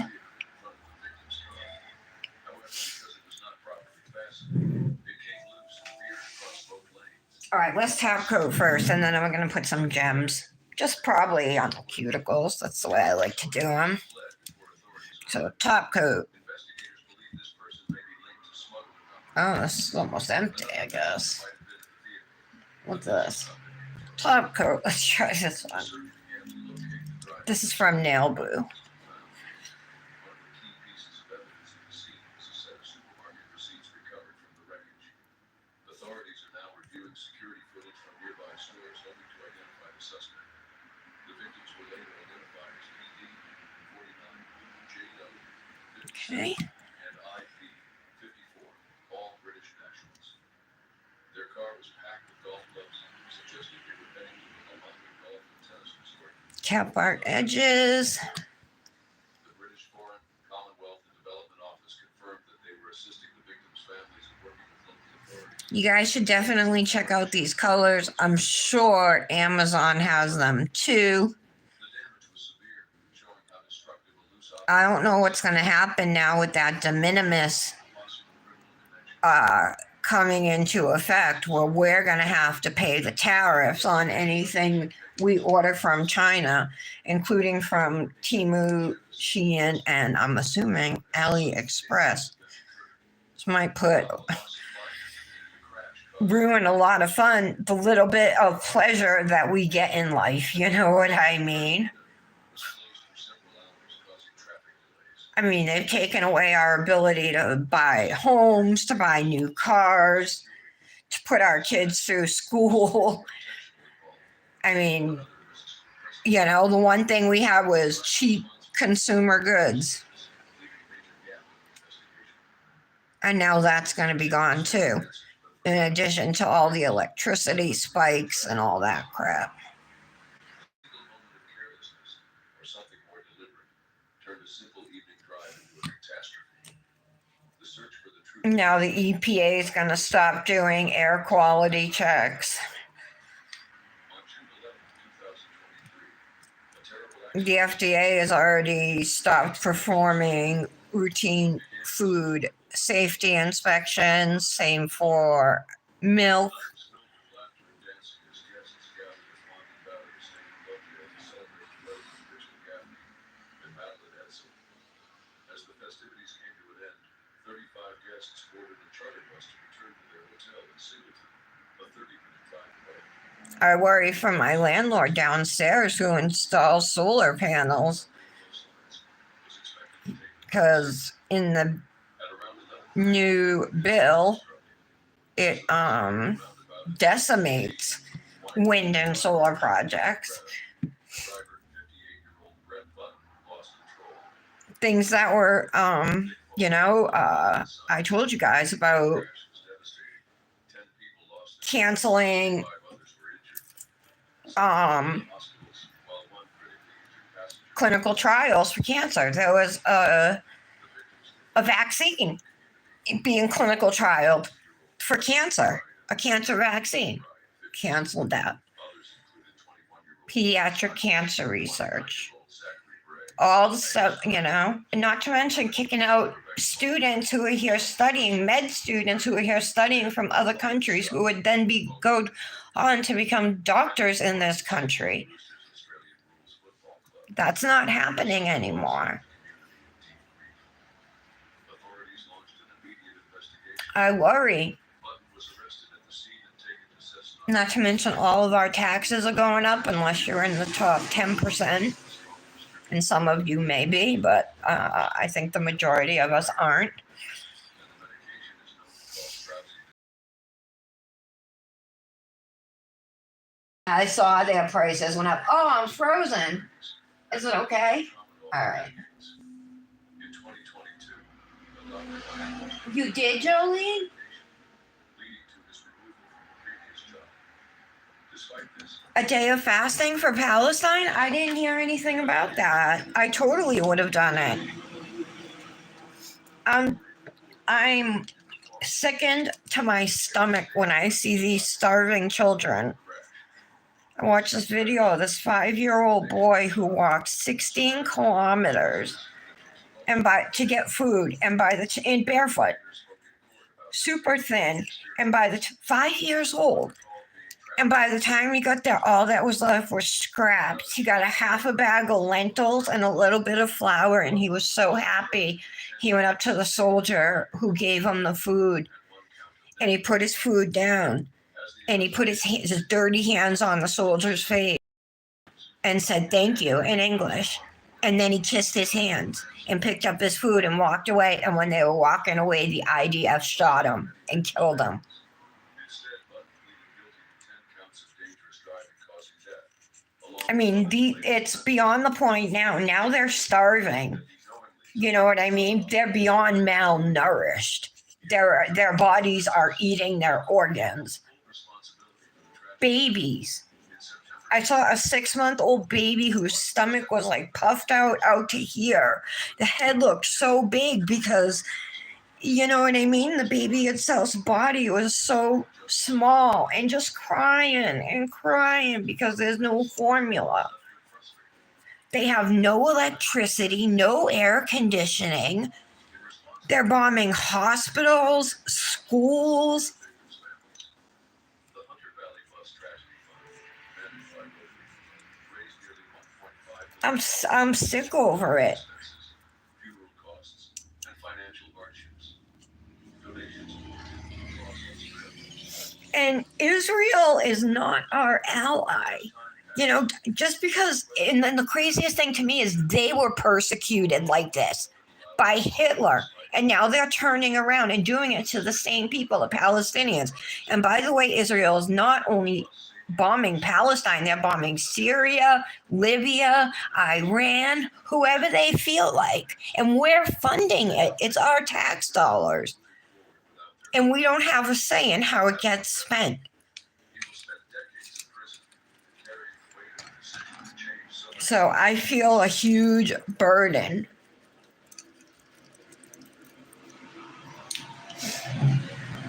All right, let's top coat first, and then I'm going to put some gems. Just probably on the cuticles. That's the way I like to do them. So top coat. Oh, this is almost empty, I guess. What's this? Top coat. Let's try this one. This is from Nail Blue. Authorities are now reviewing security footage from nearby stores hoping to identify the suspect. The victims were later identified as PD 49, JW 57, Okay. and IP 54, all British nationals. Their car was packed with golf clubs, suggesting they were heading to the Alhambra Golf and Tennis Resort. Cap art edges. The British Foreign, Commonwealth and Development Office confirmed that they were assisting the victims' families and working with local authorities. You guys should definitely check out these colors. I'm sure Amazon has them too. The damage was severe, showing how destructive a loose I don't know what's going to happen now with that de minimis possible criminal connection. coming into effect, where we're going to have to pay the tariffs on anything we order from China, including from Temu, Shein, and I'm assuming AliExpress. This might ruin a lot of fun, the little bit of pleasure that we get in life. You know what I mean? I mean, they've taken away our ability to buy homes, to buy new cars, to put our kids through school. I mean, you know, the one thing we had was cheap consumer goods. And now that's going to be gone too, in addition to all the electricity spikes and all that crap. Or something more deliberate turned a simple evening drive into a catastrophe. The search for the truth. Now the EPA is going to stop doing air quality checks. On June 11, 2023, a terrible the FDA has already stopped performing routine food safety inspections. Same for milk. As the festivities came to an end, 35 guests boarded a charter bus to return to their hotel in Singleton, a 30-minute drive away. I worry for my landlord downstairs who installs solar panels because in the new bill, it decimates wind and solar projects. Things that were, I told you guys about canceling clinical trials for cancer. There was a vaccine being clinical trialed for cancer, a cancer vaccine. Canceled that. Pediatric cancer research. All the stuff, and not to mention kicking out students who are here studying, med students who are here studying from other countries who would then go on to become doctors in this country. That's not happening anymore. I worry. Not to mention all of our taxes are going up unless you're in the top 10%. And some of you may be, but I think the majority of us aren't. I saw their prices went up. Oh, I'm frozen. Is it okay? All right. You did, Jolene? A day of fasting for Palestine? I didn't hear anything about that. I totally would have done it. I'm sickened to my stomach when I see these starving children. I watched this video of this 5-year-old boy who walked 16 kilometers to get food, and in barefoot, super thin, and 5 years old. And by the time he got there, all that was left were scraps. He got a half a bag of lentils and a little bit of flour, and he was so happy. He went up to the soldier who gave him the food, and he put his food down, and he put his dirty hands on the soldier's face and said thank you in English. And then he kissed his hands and picked up his food and walked away. And when they were walking away, the IDF shot him and killed him. I mean, it's beyond the point now. Now they're starving. You know what I mean? They're beyond malnourished. Their bodies are eating their organs. Babies. I saw a 6-month-old baby whose stomach was like puffed out to here. The head looked so big because, you know what I mean? The baby itself's body was so small and just crying because there's no formula. They have no electricity, no air conditioning. They're bombing hospitals, schools. I'm sick over it. And Israel is not our ally. Just because, and then the craziest thing to me is they were persecuted like this by Hitler. And now they're turning around and doing it to the same people, the Palestinians. And by the way, Israel is not only bombing Palestine, they're bombing Syria, Libya, Iran, whoever they feel like. And we're funding it. It's our tax dollars. And we don't have a say in how it gets spent. So I feel a huge burden.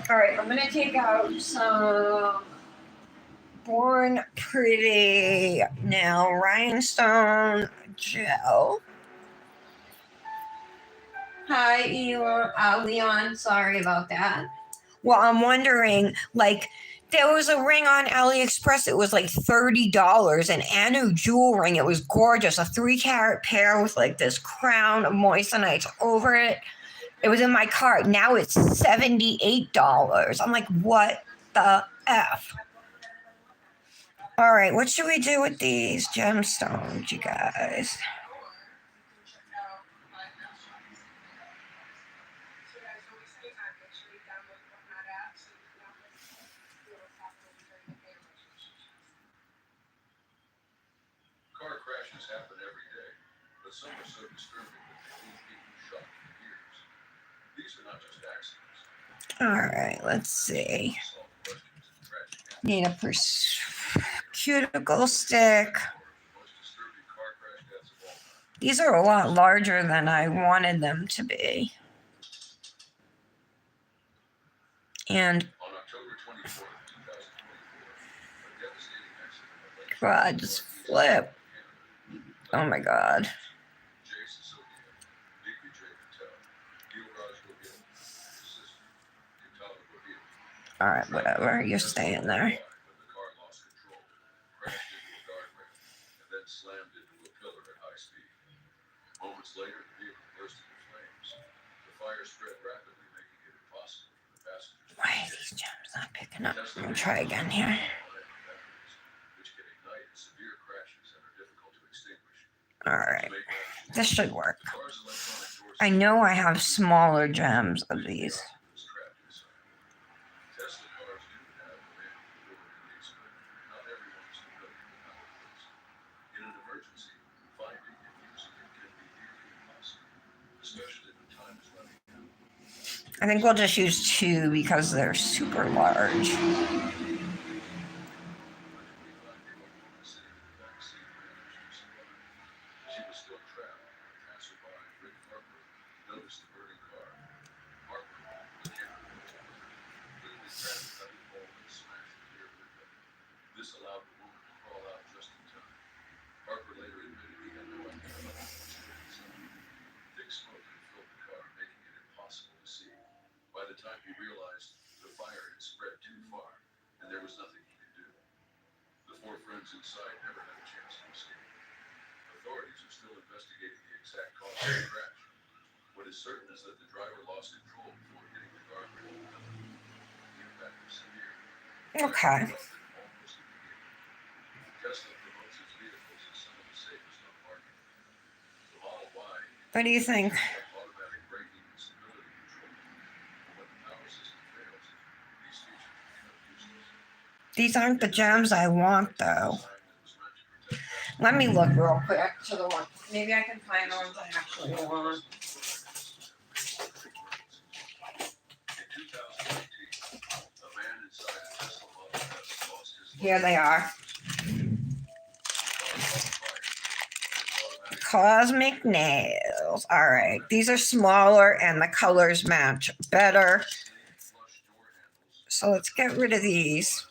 All right, I'm going to take out some Born Pretty now rhinestone Joe. Hi, Leon. Sorry about that. Well, I'm wondering, like, there was a ring on AliExpress. It was like $30, an Anu jewel ring. It was gorgeous, a 3 carat pair with like this crown of moissanites over it. It was in my cart. Now it's $78. I'm like, what the f? All right, what should we do with these gemstones, you guys? Car crashes happen every day, but some are so disturbing that they leave people shocked for years. These are not just accidents. All right, let's see. Solve questions in tragic accidents. Need a cuticle stick. Most disturbing car crash deaths of all time. These are a lot larger than I wanted them to be. And On October 24th, 2024, a devastating accident at Lake God, just flip. Oh my God. Jay Siciliano, Dignijay Patel, Gilraj Govind, his sister, Yutala Govind. All right, whatever. You're staying there. When the car lost control, crashed into a guardrail, and then slammed into a pillar at high speed. Moments later, the vehicle burst into flames. The fire spread rapidly, making it impossible for the passengers. Why are these gems not picking up? I'm gonna try again here. Which can ignite in severe crashes and are difficult to extinguish. All right, To make matters this should work. the car's electronic doors I know I have smaller gems of these. was trapped inside. Tesla cars do have a manual door release, but not everyone is familiar with how it works. In an emergency, finding and using it can be nearly impossible, especially when time is running out. I think we'll just use 2 because they're super large. 25-year-old woman sitting in the back seat managed to survive. She was still trapped when a passerby, Rick Harper, noticed the burning car. Harper, the camera quickly grabbed a heavy pole and smashed the rear window. This allowed the woman to crawl out just in time. Harper later admitted he had no idea about the fire inside. Thick smoke had filled the car, making it impossible to see. By the time he realized the fire had spread too far, and there was nothing he could do. The 4 friends inside never had a chance to escape. Authorities are still investigating the exact cause of the crash. What is certain is that the driver lost control before hitting the guardrail. The impact was severe. Okay. Almost immediately. Tesla promotes its vehicles as some of the safest on the market. The Model Y What do you think? automatic braking and stability control. When the power system fails, these features become useless. These aren't the gems I want, though. Let me look real quick to the one. Maybe I can find the ones I actually want. Here they are. Cosmic nails. All right. These are smaller and the colors match better. So let's get rid of these.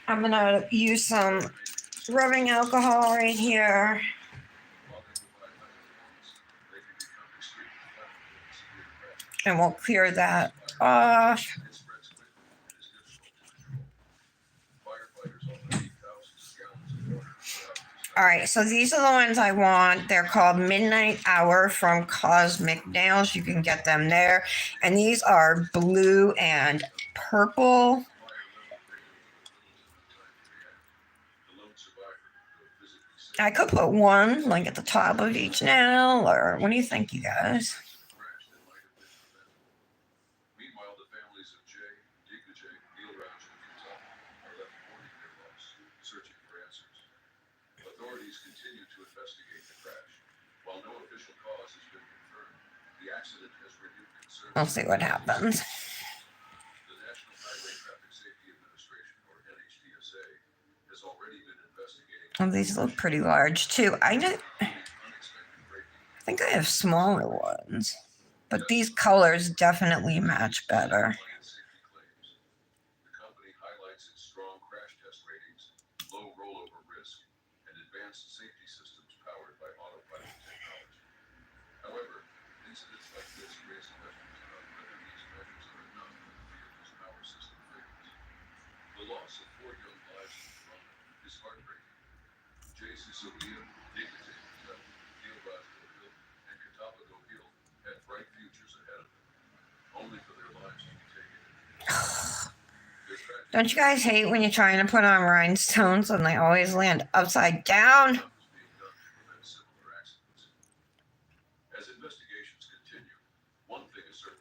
I'm gonna use some rubbing alcohol right here. And we'll clear that off. All right, so these are the ones I want. They're called Midnight Hour from Cosmic Nails. You can get them there. And these are blue and purple. I could put one like at the top of each nail, or what do you think, you guys? Meanwhile, the families of Jay, Dignijay, Gilraj, and Yutala are left mourning their loss, searching for answers. Authorities continue to investigate the crash. While no official cause has been confirmed, the accident has renewed concern. We'll see what happens. The National Highway Traffic Safety Administration, or NHTSA, has already been investigating. Oh, these look pretty large too. I think I have smaller ones. But these colors definitely match better. The company highlights its strong crash test ratings, low rollover risk, and advanced safety systems powered by autopilot technology. However, incidents like this raise questions about whether these measures are enough when the vehicle's power system fails. The loss of 4 young lives in Toronto is heartbreaking. Jesus O'Neill, Dignity Hotel, Neil Roswell Hill, and Catawba Hill had bright futures ahead of them, only for their lives to be taken in an instant. Their tragic Don't you guys hate when you're trying to put on rhinestones and they always land upside down? enough is being done to prevent similar accidents. As investigations continue, one thing is certain.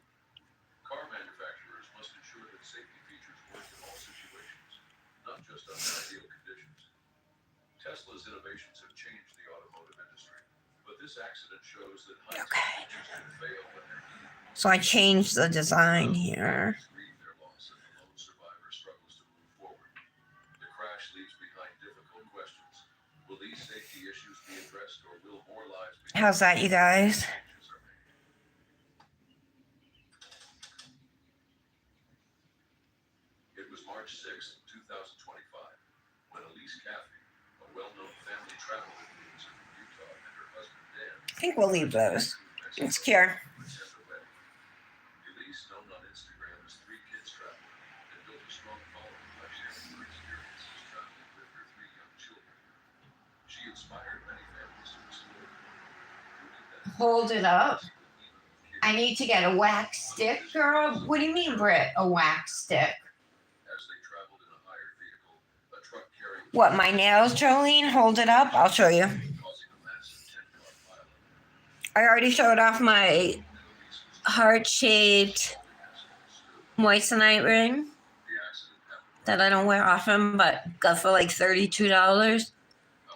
Car manufacturers must ensure that safety features work in all situations, not just under ideal conditions. Tesla's innovations have changed the automotive industry, but this accident shows that high-tech features can fail when they're needed most. So I changed the design here. Grieve their loss, and the lone survivor struggles to move forward. The crash leaves behind difficult questions. Will these safety issues be addressed, or will more lives be How's that, you guys? changes are made? It was March 6, 2025, when Elise Caffey, a well-known family travel influencer from Utah, and her husband Dan I think we'll leave those. It's cure. attend a wedding. Elise, known on Instagram as 3 Kids Traveler, had built a strong following by sharing her experiences traveling with her 3 young children. She inspired many families to explore the world. Hold it up. I need to get a wax stick, girl. What do you mean, Britt? A wax stick? As they traveled in a hired vehicle, a truck carrying What, my nails, Jolene? Hold it up. I'll show you. causing a massive 10-car pileup. I already showed off my And Elise was heart-shaped moissanite ring the accident happened that I don't wear often, but got for like $32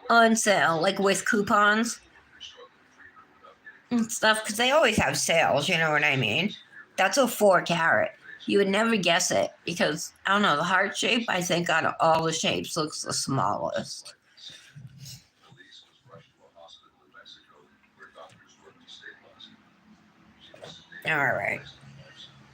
on sale, like with coupons and stuff, because they always have sales, you know what I mean? That's a 4 carat. You would never guess it because, I don't know, the heart shape, I think out of all the shapes looks the smallest. Elise was rushed to a hospital in Mexico where doctors worked to stabilize her. She was sedated All and right. placed on life support.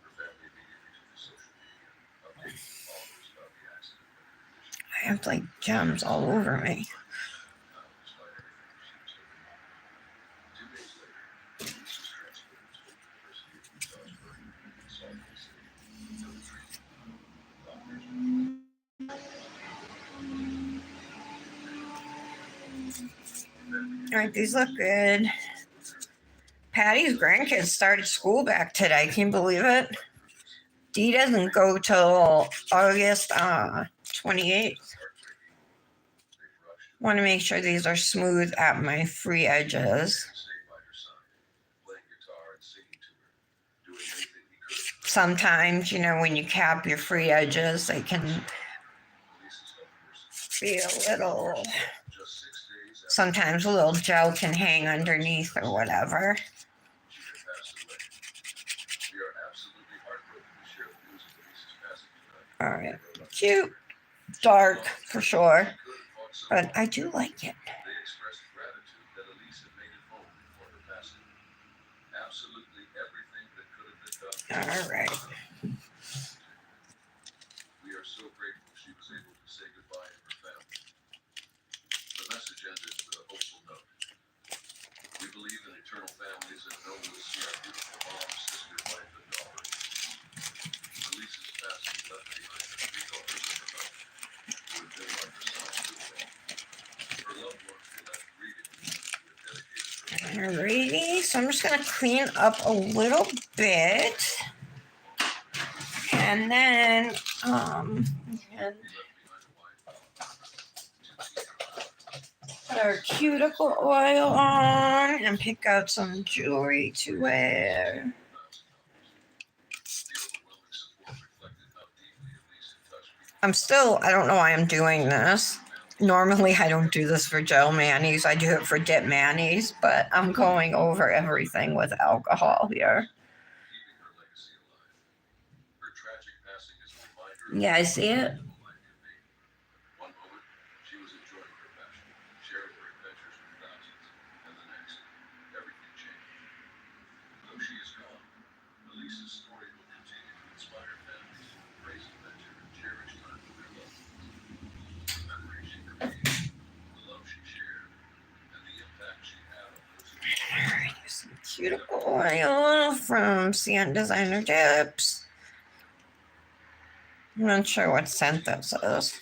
Her family immediately took to social media, updating their followers about the accident and her condition. I have like gems all over me. Despite everything, she was living on. 2 days later, Elise was transported to the University of Utah's Berkeley in Salt Lake City for the treatment. Doctors All right, these look good. Patty's grandkids started school back today. Can you believe it? Dee doesn't go till August 28th. Want to make sure these are smooth at my free edges. stayed by her side, playing guitar and singing to her, doing anything he could. Sometimes, you know, when you cap your free edges, they can Elise's health nurse be a little, just 6 days after sometimes a little gel can hang underneath or whatever. she had passed away. We are absolutely heartbroken to share the news of Elise's passing tonight. All right, cute, dark for sure, but I do like it. They expressed gratitude that Elise had made it home before her passing. Absolutely everything that could have been done. All right. We are so grateful she was able to say goodbye to her family. The message ended with a hopeful note. We believe in eternal families and know we'll see our beautiful mom, sister, wife, and daughter. Elise's passing left behind her 3 daughters and her husband, who had been like her sons to her all. Her loved ones were left grieving the woman who had dedicated her life. Alrighty, so I'm just gonna clean up a little bit. And then, and He left behind a wife, 2 senior put our cuticle oil on and pick out some jewelry to wear. The overwhelming support reflected how deeply Elise had touched people. I'm still, I don't know why I'm doing this. Normally, I don't do this for gel manis. I do it for dip manis, but I'm going over everything with alcohol here. Keeping her legacy alive. Her tragic passing is a reminder of You guys see it? what life can be. One moment, she was enjoying her passion, sharing her adventures with thousands, and the next, everything changed. cuticle oil from Sand Designer Tips. I'm not sure what scent this is.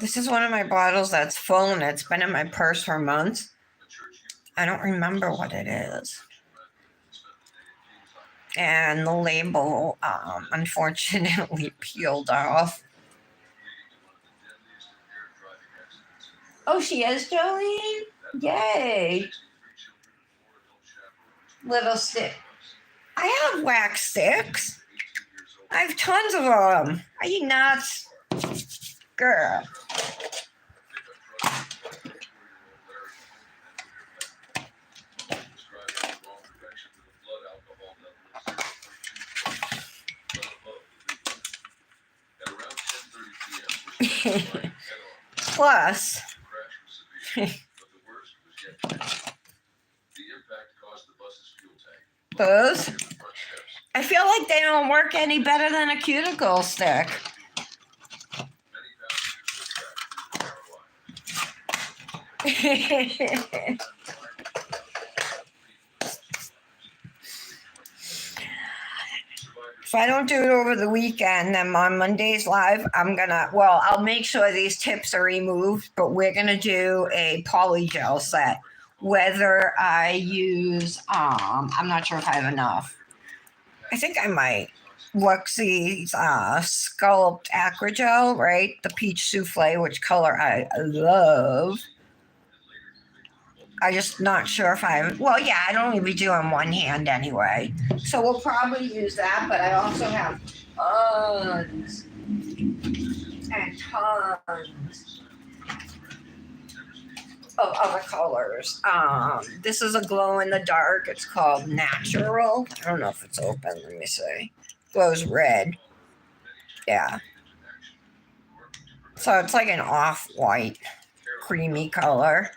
This is one of my bottles that's full and it's been in my purse for months. I don't remember what it is. And the label, unfortunately, peeled off. Oh, she is Jolene? Yay. Little stick. I have wax sticks. I have tons of them. Are you nuts? Girl. Plus, those, I feel like they don't work any better than a cuticle stick. If I don't do it over the weekend, then on Monday's live, I'll make sure these tips are removed, but we're gonna do a polygel set. Whether I use, I'm not sure if I have enough. I think I might. Luxie's Sculpt Acrogel, right? The peach souffle, which color I love. I'm just not sure if I'd only be doing one hand anyway. So we'll probably use that, but I also have tons and tons of other colors. This is a glow in the dark. It's called Natural. I don't know if it's open. Let me see. Glows red. Yeah. So it's like an off-white, creamy color.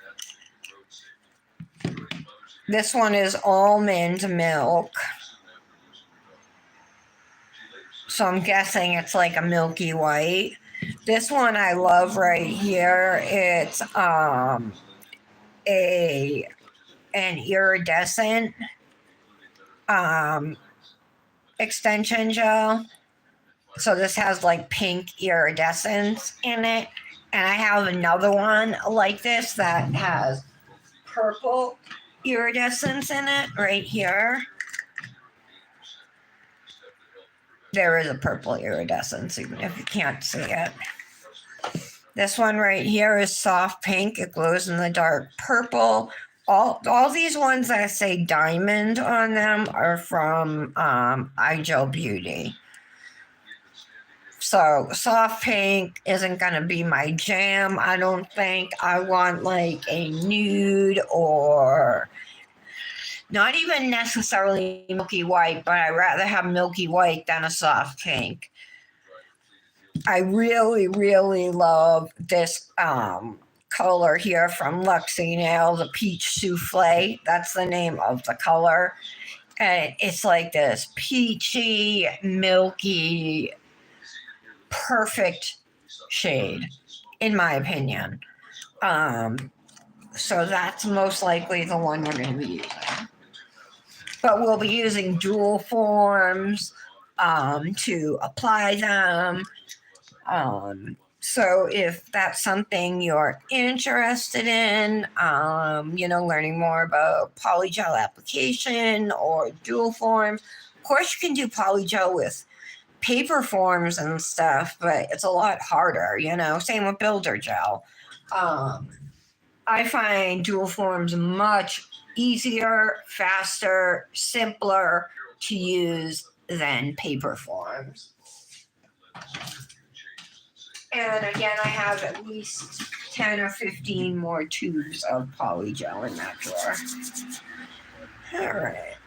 This one is almond milk. So I'm guessing it's like a milky white. This one I love right here. It's an iridescent extension gel. So this has like pink iridescence in it. And I have another one like this that has purple iridescence in it right here. There is a purple iridescence, even if you can't see it. This one right here is soft pink. It glows in the dark purple. All these ones that say diamond on them are from iGel Beauty. So soft pink isn't going to be my jam, I don't think. I want like a nude or not even necessarily milky white, but I'd rather have milky white than a soft pink. I really, really love this color here from Luxie Nail, the Peach Souffle. That's the name of the color. And it's like this peachy, milky, perfect shade, in my opinion. So that's most likely the one we're going to be using. But we'll be using dual forms to apply them. So if that's something you're interested in, learning more about polygel application or dual forms, of course you can do polygel with paper forms and stuff, but it's a lot harder, same with builder gel. I find dual forms much easier, faster, simpler to use than paper forms. And again, I have at least 10 or 15 more tubes of polygel in that drawer. All right.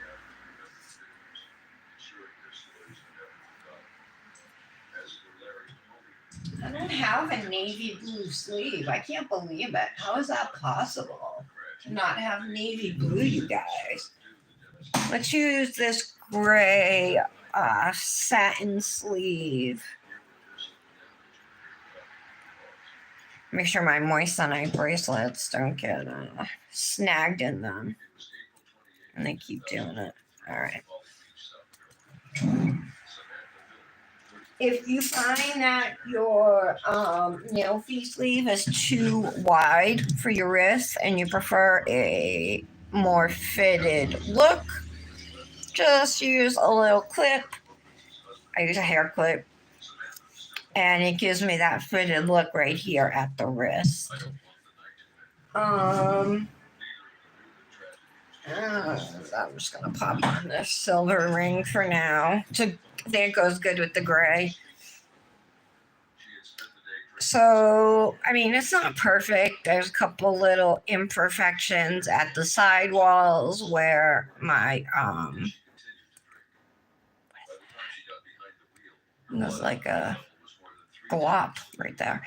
I don't have a navy blue sleeve. I can't believe it. How is that possible? To not have navy blue, you guys. Let's use this gray satin sleeve. Make sure my moissanite bracelets don't get snagged in them. And they keep doing it. All right. If you find that your nail fee sleeve is too wide for your wrist and you prefer a more fitted look, just use a little clip. I use a hair clip, and it gives me that fitted look right here at the wrist. I'm just gonna pop on this silver ring for now. I think it goes good with the gray. So, I mean, it's not perfect. There's a couple little imperfections at the side walls where my there's like a glop right there.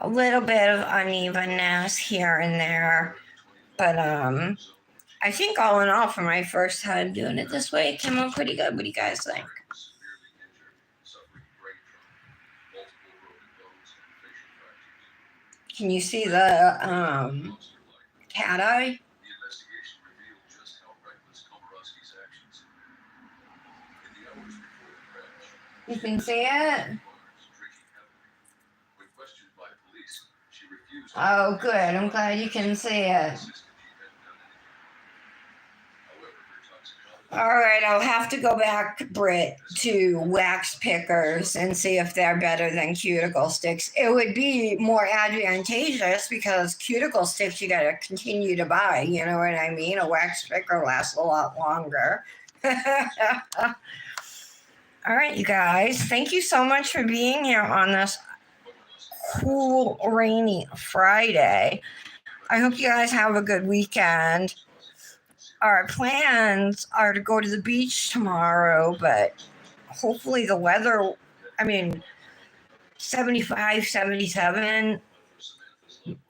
A little bit of unevenness here and there, but I think all in all, for my first time doing it this way, it came out pretty good. What do you guys think? Can you see the cat eye? You can see it? Oh, good. I'm glad you can see it. All right, I'll have to go back, Britt, to wax pickers and see if they're better than cuticle sticks. It would be more advantageous because cuticle sticks you gotta continue to buy. You know what I mean? A wax picker lasts a lot longer. All right, you guys, thank you so much for being here on this cool, rainy Friday. I hope you guys have a good weekend. Our plans are to go to the beach tomorrow, but hopefully the weather, I mean, 75, 77,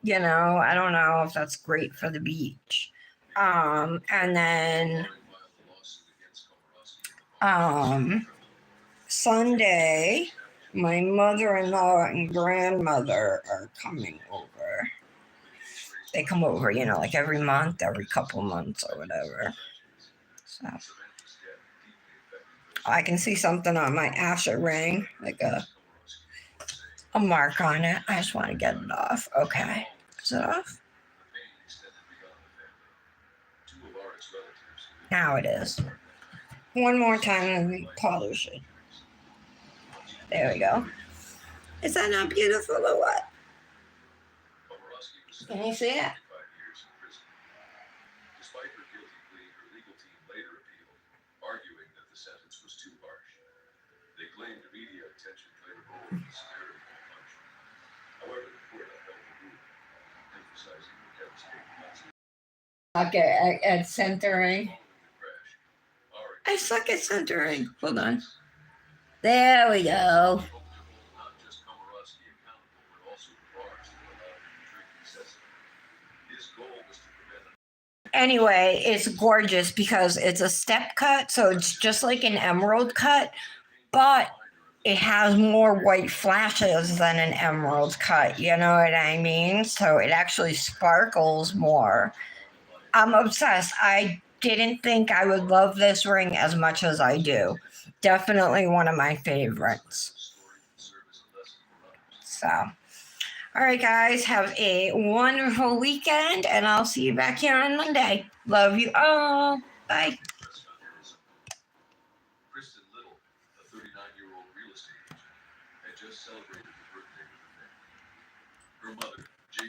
you know, I don't know if that's great for the beach. And then Sunday, my mother-in-law and grandmother are coming over. They come over, you know, like every month, every couple months or whatever. So I can see something on my Asher ring, like a mark on it. I just want to get it off. Okay. Is it off? Now it is. One more time and we polish it. There we go. Is that not beautiful or what? Can you see it? Arguing that the sentence was too harsh. They claimed media attention played a role in the severity of the punishment. However, the court upheld the ruling, emphasizing the devastating consequences. Okay, at centering. I suck at centering. Hold on. There we go. Anyway, it's gorgeous because it's a step cut, so it's just like an emerald cut, but it has more white flashes than an emerald cut, you know what I mean? So it actually sparkles more. I'm obsessed. I didn't think I would love this ring as much as I do. Definitely one of my favorites. So, all right, guys, have a wonderful weekend, and I'll see you back here on Monday. Love you all. Bye. Kristen Little, a 39-year-old real estate agent, had just celebrated the birthday of her family. Her mother